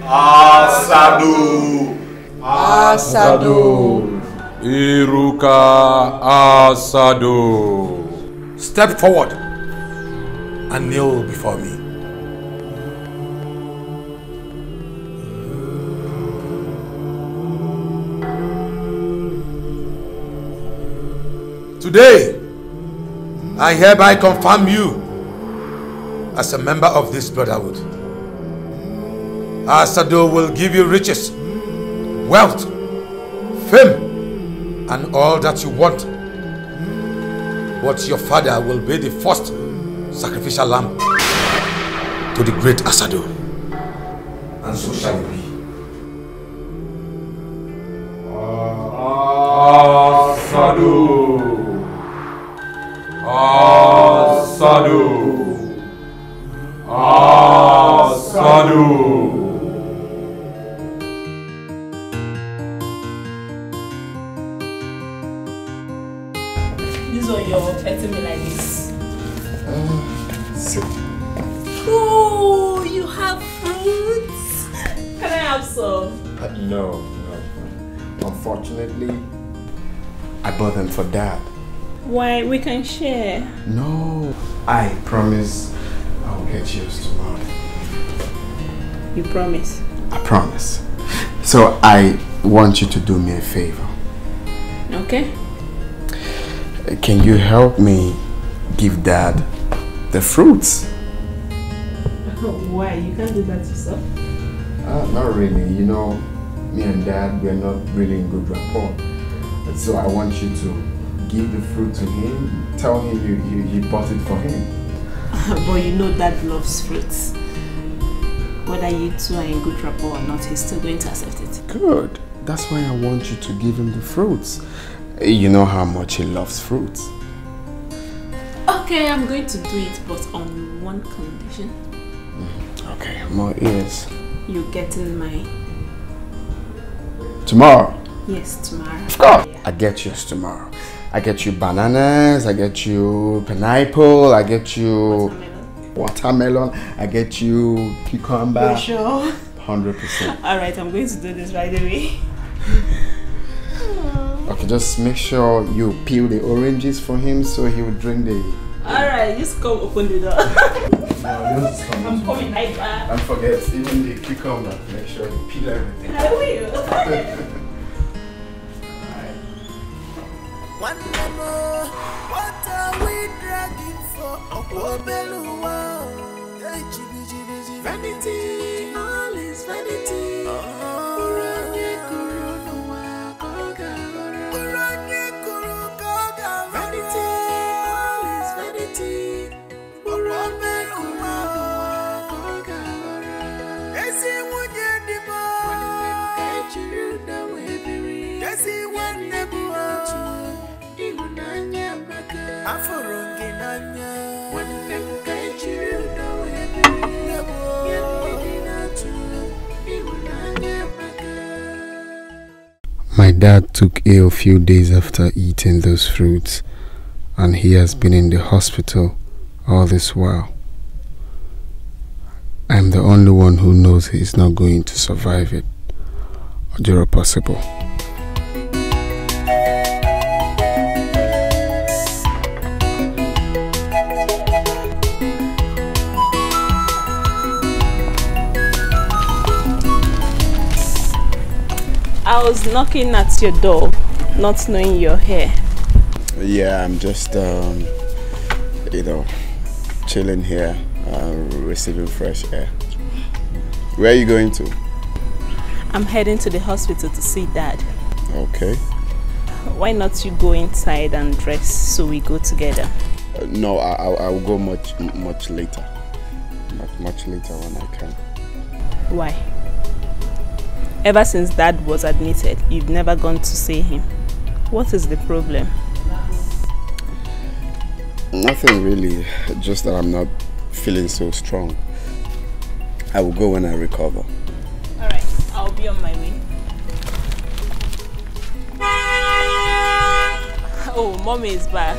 Asado! Asado! Iruka Asado! Step forward and kneel before me. Today, I hereby confirm you as a member of this brotherhood. Asado will give you riches, wealth, fame, and all that you want. But your father will be the first sacrificial lamb to the great Asado. And so shall it be. Asado! Asado! Asado! This one you're petting me like this. Sit. Oh, you have fruits. Can I have some? No. Unfortunately, I bought them for Dad. Why? We can share. No. I promise I'll get yours tomorrow. You promise? I promise. So I want you to do me a favor. Okay. Can you help me give Dad the fruits? Why? You can't do that yourself? Not really. You know, me and Dad, we're not really in good rapport. So I want you to give the fruit to him. Tell him you bought it for him. But you know Dad loves fruits. Whether you two are in good rapport or not, he's still going to accept it. Good. That's why I want you to give him the fruits. You know how much he loves fruits. Okay, I'm going to do it, but on one condition. Okay, more ears. You're getting my... Tomorrow? Yes, tomorrow. Of course. I get yours tomorrow. I get you bananas, I get you pineapple, I get you watermelon, I get you cucumber. You sure? 100%. Alright, I'm going to do this right away. Okay, just make sure you peel the oranges for him so he will drink the... Alright, just come open the door. No, just come. I'm coming right back. And forget, even the cucumber, make sure you peel everything. I will. One more, what are we dragging for? Oh, Belua, vanity, all is vanity. Uranye kuru no koga, uranye kuru koga, vanity, all is vanity. Uranye kuru koga, esi ONYEDIKA, kachiru na webiri, esi ONYEDIKA. My dad took ill a few days after eating those fruits, and he has been in the hospital all this while. I'm the only one who knows he's not going to survive it. Ojiro possible. I was knocking at your door, not knowing you're here. Yeah, I'm just, chilling here, receiving fresh air. Where are you going to? I'm heading to the hospital to see Dad. Okay. Why not you go inside and dress so we go together? No, I will go much later. Much later when I can. Why? Ever since Dad was admitted, you've never gone to see him. What is the problem? Nothing really, just that I'm not feeling so strong. I will go when I recover. Alright, I'll be on my way. Oh, Mommy is back.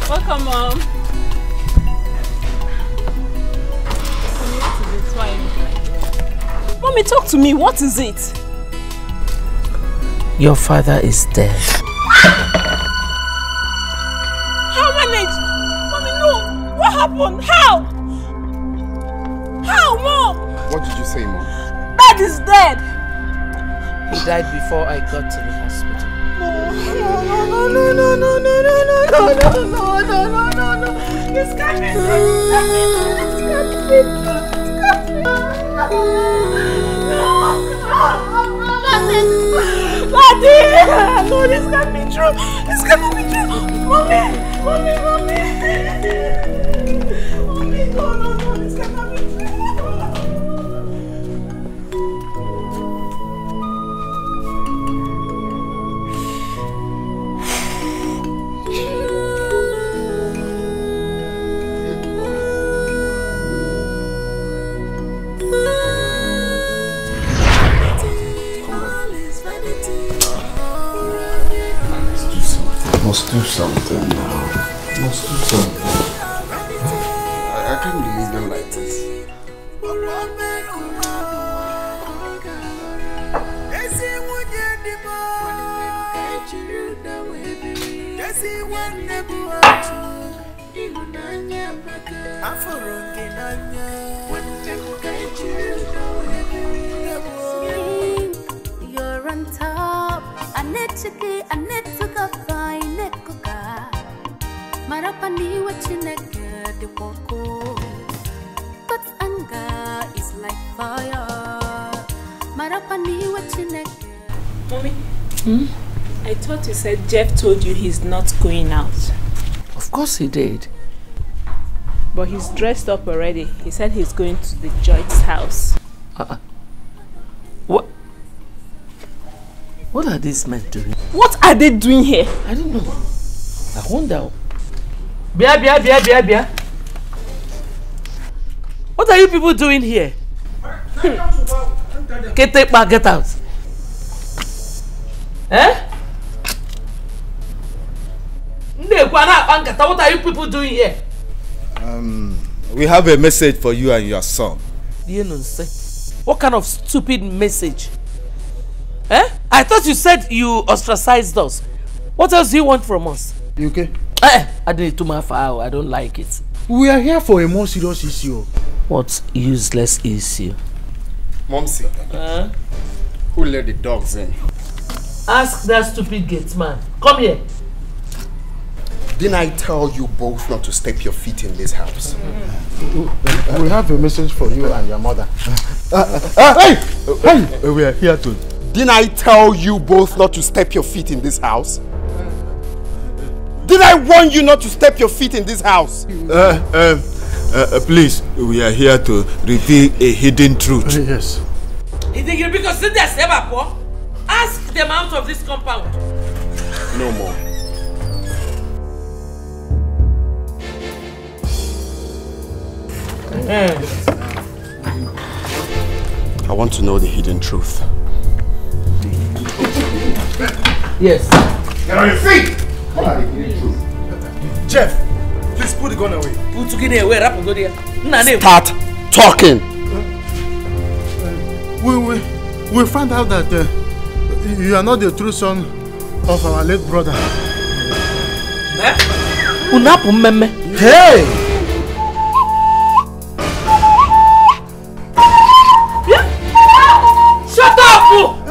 Welcome, Mom. Mommy, talk to me. What is it? Your father is dead. How managed? Mommy, no. What happened? How? How, Mom? What did you say, Mom? Dad is dead. He died before I got to the hospital. No. This can't be true. Daddy! No, this can't be true. This cannot be true. Mommy! Mommy, no, this cannot be true. Must do something now. Must do something. I can't believe them like this. You're on top. I need to go find it. Marapani wachineke de poko. But anger is like fire. Marapani wachineke. Mommy, I thought you said Jeff told you he's not going out. Of course he did. But he's dressed up already. He said he's going to the Joy's house. What are these men doing? What are they doing here? I don't know. I wonder. Bia. What are you people doing here? Get out. Eh? What are you people doing here? We have a message for you and your son. What kind of stupid message? Eh? I thought you said you ostracized us. What else do you want from us? You okay? I didn't do my file. I don't like it. We are here for a more serious issue. What useless issue? Momsy, who let the dogs in? Ask that stupid gate man. Come here. Didn't I tell you both not to step your feet in this house? We have a message for you and your mother. Hey! We are here to... Didn't I tell you both not to step your feet in this house? Did I warn you not to step your feet in this house? Please, we are here to reveal a hidden truth. Yes. Because ask them out of this compound. No more. I want to know the hidden truth. Yes. Get on your feet! What are the hidden truth? Jeff, please put the gun away. Put the gun away. Start talking. We found out that you are not the true son of our late brother. Hey! Shut up!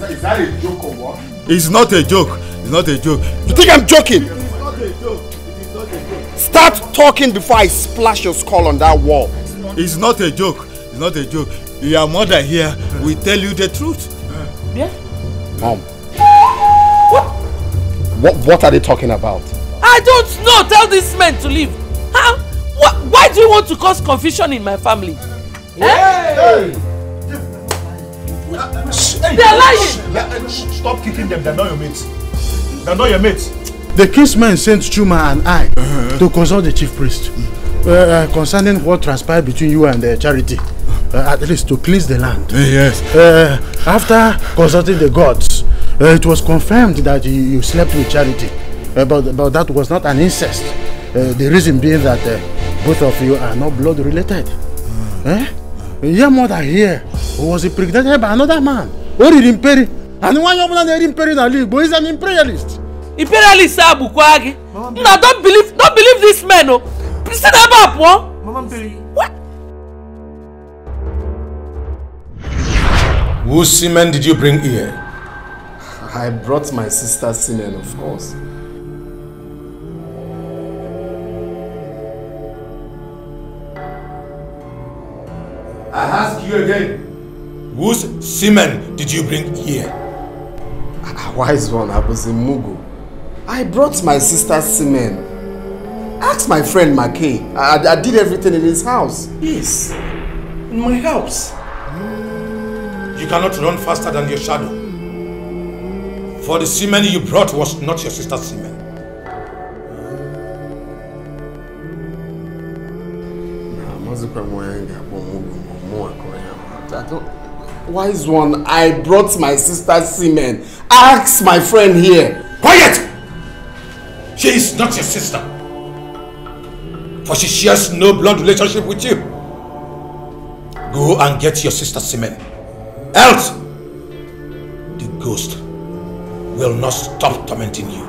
Is that a joke or what? It's not a joke. It's not a joke. You think I'm joking? It's not a joke. It is not a joke. Start talking before I splash your skull on that wall. It's not a joke. It's not a joke. Your mother here will tell you the truth. Yeah? Mom. What are they talking about? I don't know. Tell this man to leave. Huh? Why do you want to cause confusion in my family? Hey! They're lying! Stop kicking them. They're not your mates. They're not your mates. The kinsmen sent Chuma and I to consult the chief priest concerning what transpired between you and Charity. At least to cleanse the land. Yes. After consulting the gods, it was confirmed that you slept with Charity. But that was not an incest. The reason being that both of you are not blood related. Your mother here was impregnated by another man. Imperi. And one young man Imperi na league, but he's an imperialist. Imperialist Abukwagi. Now don't believe this man. Oh. Sit up, Mama Mperi. What? Whose semen did you bring here? I brought my sister's semen, of course. I ask you again. Whose semen did you bring here? Wise one, I was in Mugu. I brought my sister's semen. Ask my friend McKay. I did everything in his house. Yes, in my house. You cannot run faster than your shadow. For the semen you brought was not your sister's semen. Wise one, I brought my sister's semen. Ask my friend here. Quiet! She is not your sister. For she shares no blood relationship with you. Go and get your sister's semen. Else, the ghost will not stop tormenting you.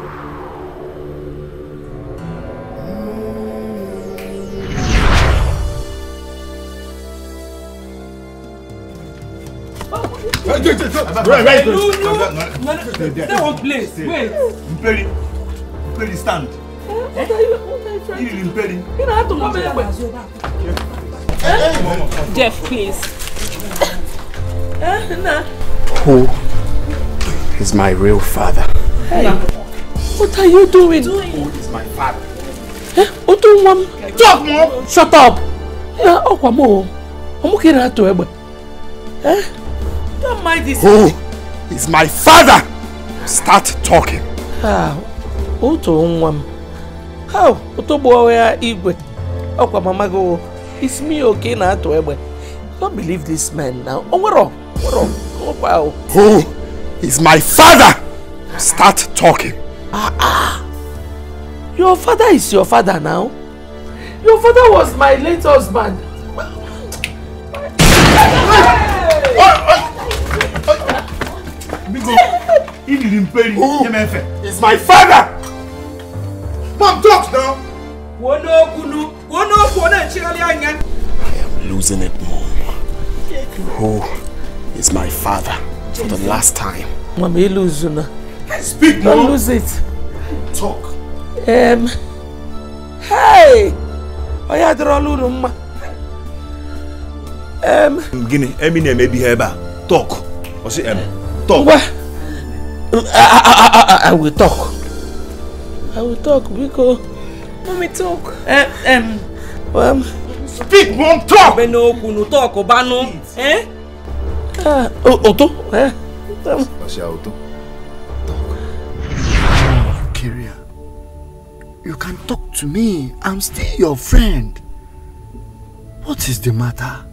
Right. No. Stay one place. Wait. Mperi, stand. What are you trying to do? Mperi. You don't have to come here. Jeff, please. Who is my real father? Hey, what are you doing? Who is my father? Talk, Mom! Shut up! Don't mind this. Who is my father? Start talking. It's me, okay, now to Ebe. Don't believe this man now. Who is my father? Start talking. Your father is your father now. Your father was my late husband. Who is my father? Mom, talk now. I am losing it, Mom. Who is my father for the last time? Mom, you lose now. Speak, Mom. Don't lose it. Talk. Hey! Guinea, Eminem may be here. Talk. Or say talk. I will talk. I will talk because... Mommy, talk. Speak, mom, talk! Talk, Obano. Eh? Otto, Otto. Kyria, you can talk to me. I'm still your friend. What is the matter?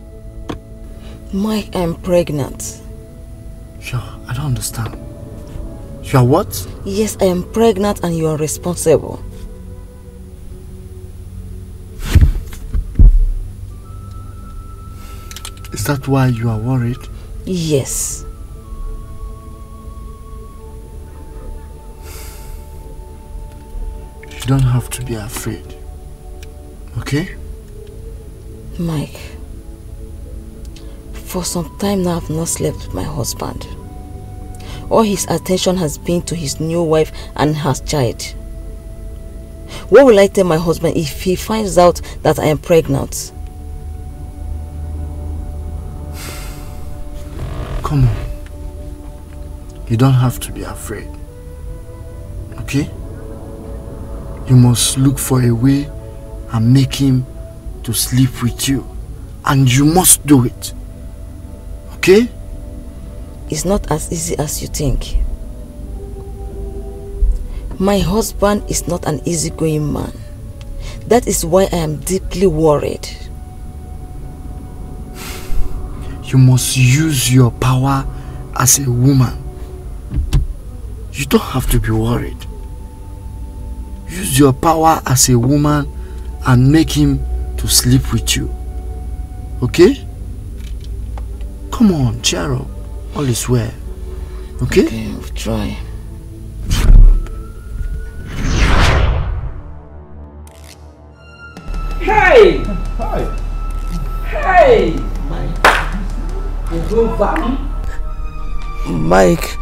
Mike, I'm pregnant. Sure, I don't understand. You are what? Yes, I am pregnant and you are responsible. Is that why you are worried? Yes. You don't have to be afraid. Okay? Mike, for some time now I've not slept with my husband. All his attention has been to his new wife and her child. What will I tell my husband if he finds out that I am pregnant? Come on. You don't have to be afraid. Okay? You must look for a way and make him to sleep with you. And you must do it. Okay? It's not as easy as you think. My husband is not an easygoing man. That is why I am deeply worried. You must use your power as a woman. You don't have to be worried. Use your power as a woman and make him to sleep with you. Okay? Come on, cheer up. All is well. Okay? Okay, I'll try. Hey! Hi. Hey! Mike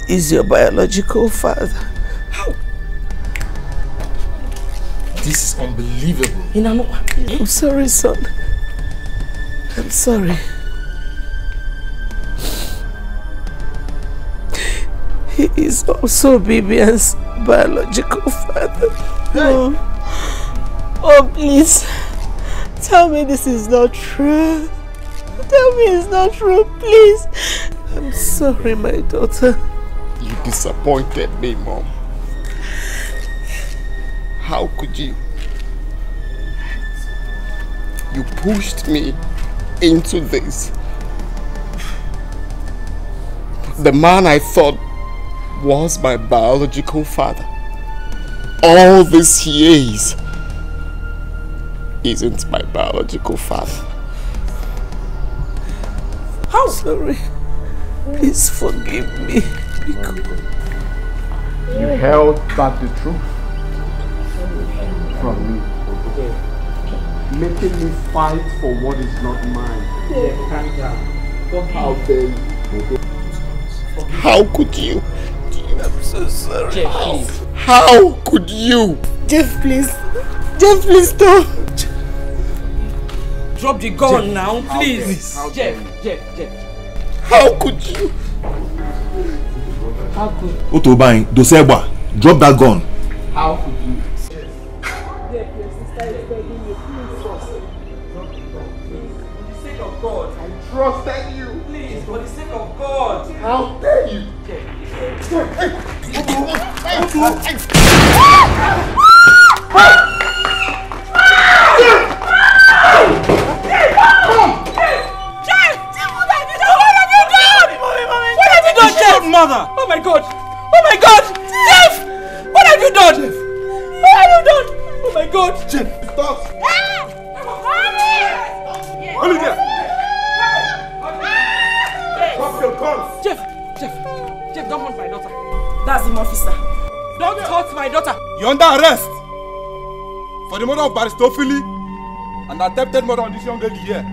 is your biological father. How? This is unbelievable. I'm sorry, son. I'm sorry. He is also Bibian's biological father. Hey. Oh, please. Tell me this is not true. Tell me it's not true, please. I'm sorry, my daughter. You disappointed me, Mom. How could you? You pushed me into this. The man I thought was my biological father. All these years isn't my biological father. How? Sorry. Please forgive me. You held back the truth from me, making me fight for what is not mine. How dare you? How could you? I'm so sorry. Jeff, How could you? Jeff, please. Jeff, please stop. Drop the gun Jeff, now, please. Jeff. How could you? How could? Otobain, Doseba, drop that gun. How could you? Jeff, your sister is begging you, please. For the sake of God. I trusted you. Please, for the sake of God. How dare you? Mother! Oh my God! Oh my God! Jeff! What have you done? Jeff? What have you done? Oh my God! Jeff, stop! Olivia! Drop your guns! Jeff, don't hurt my daughter. That's the officer. Don't hurt my daughter. You're under arrest for the murder of Baristofili and attempted murder on this young lady here.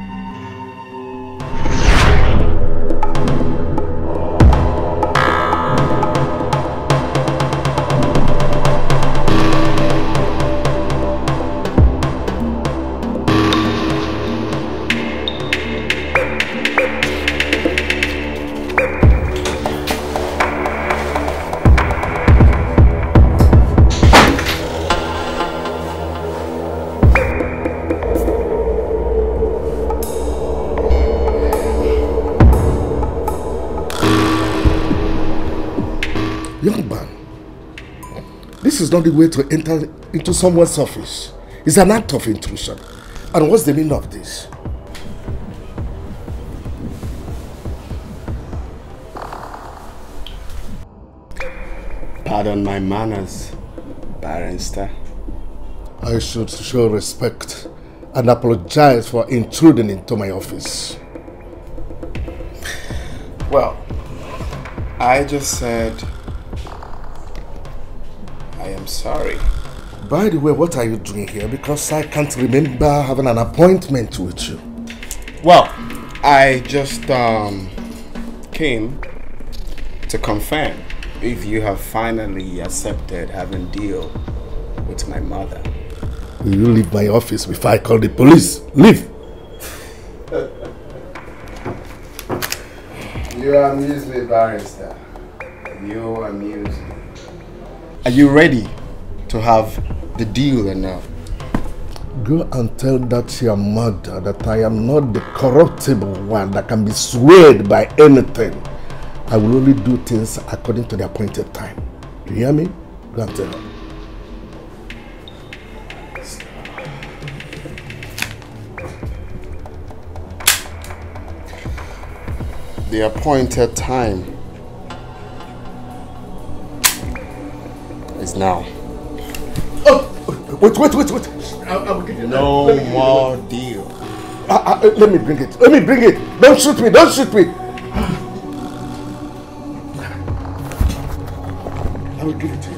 This is not the way to enter into someone's office. It's an act of intrusion. And what's the meaning of this? Pardon my manners, barrister. I should show respect and apologize for intruding into my office. Well, I just said I am sorry. By the way, what are you doing here? Because I can't remember having an appointment with you. Well, I just came to confirm if you have finally accepted having deal with my mother. Will you leave my office before I call the police? Leave! You amuse me, barrister. You amuse me. Are you ready to have the deal or not? Go and tell that your mother that I am not the corruptible one that can be swayed by anything. I will only do things according to the appointed time. You hear me? Go and tell her. The appointed time is now. Oh, wait. I will give you no more deal. Let me bring it. Don't shoot me. I will give it to you.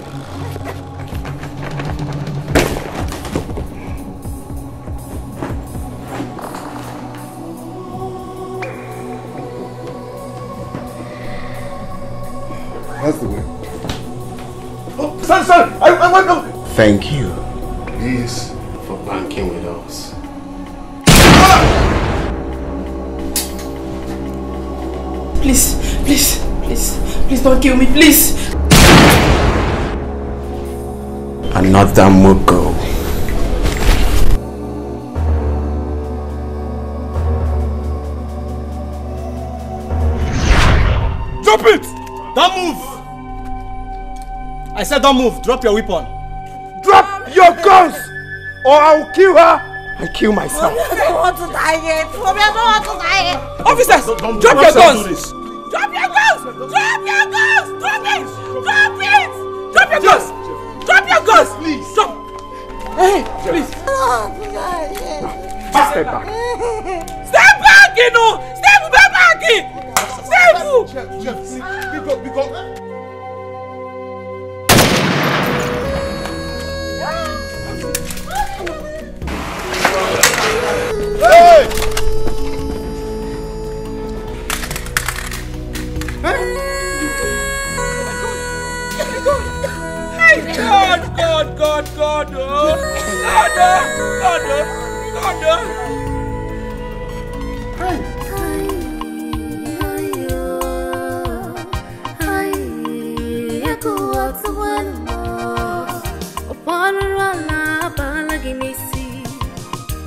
That's the way. Oh, son, I want to. Thank you. Please, for banking with us. Please don't kill me, please. Another Mugo. Drop it! Don't move! I said don't move. Drop your weapon. Drop your guns! Or I'll kill her and kill myself. I don't want to die yet. I don't want to die yet. Officers, drop your guns! Drop your guns! Drop your guns! Drop it! Drop it! Drop your guns! Drop your guns! Please. Drop! Hey, please. Just step back. Step back, you know! Step back! Step! Jeff, because... Hey! God,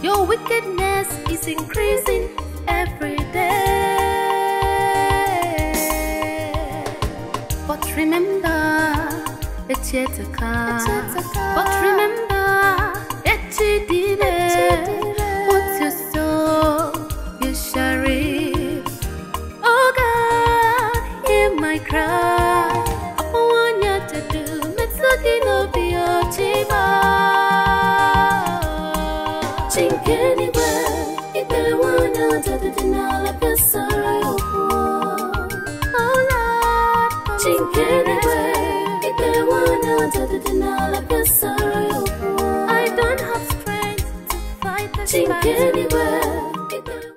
Your wickedness is increasing every day. But remember, it's yet to come. But remember, CHIDIEBERE. What you sow, you shall reap. Oh God, hear my cry. ONYEDIKA, Metsugi no Biochiba. CHIKELUE, Ikelewana, Tadadinala, Pesara, oh Lord, CHIKELUE, Ikelewana, Tadadinala, Pesara, I don't have strength to fight the fight.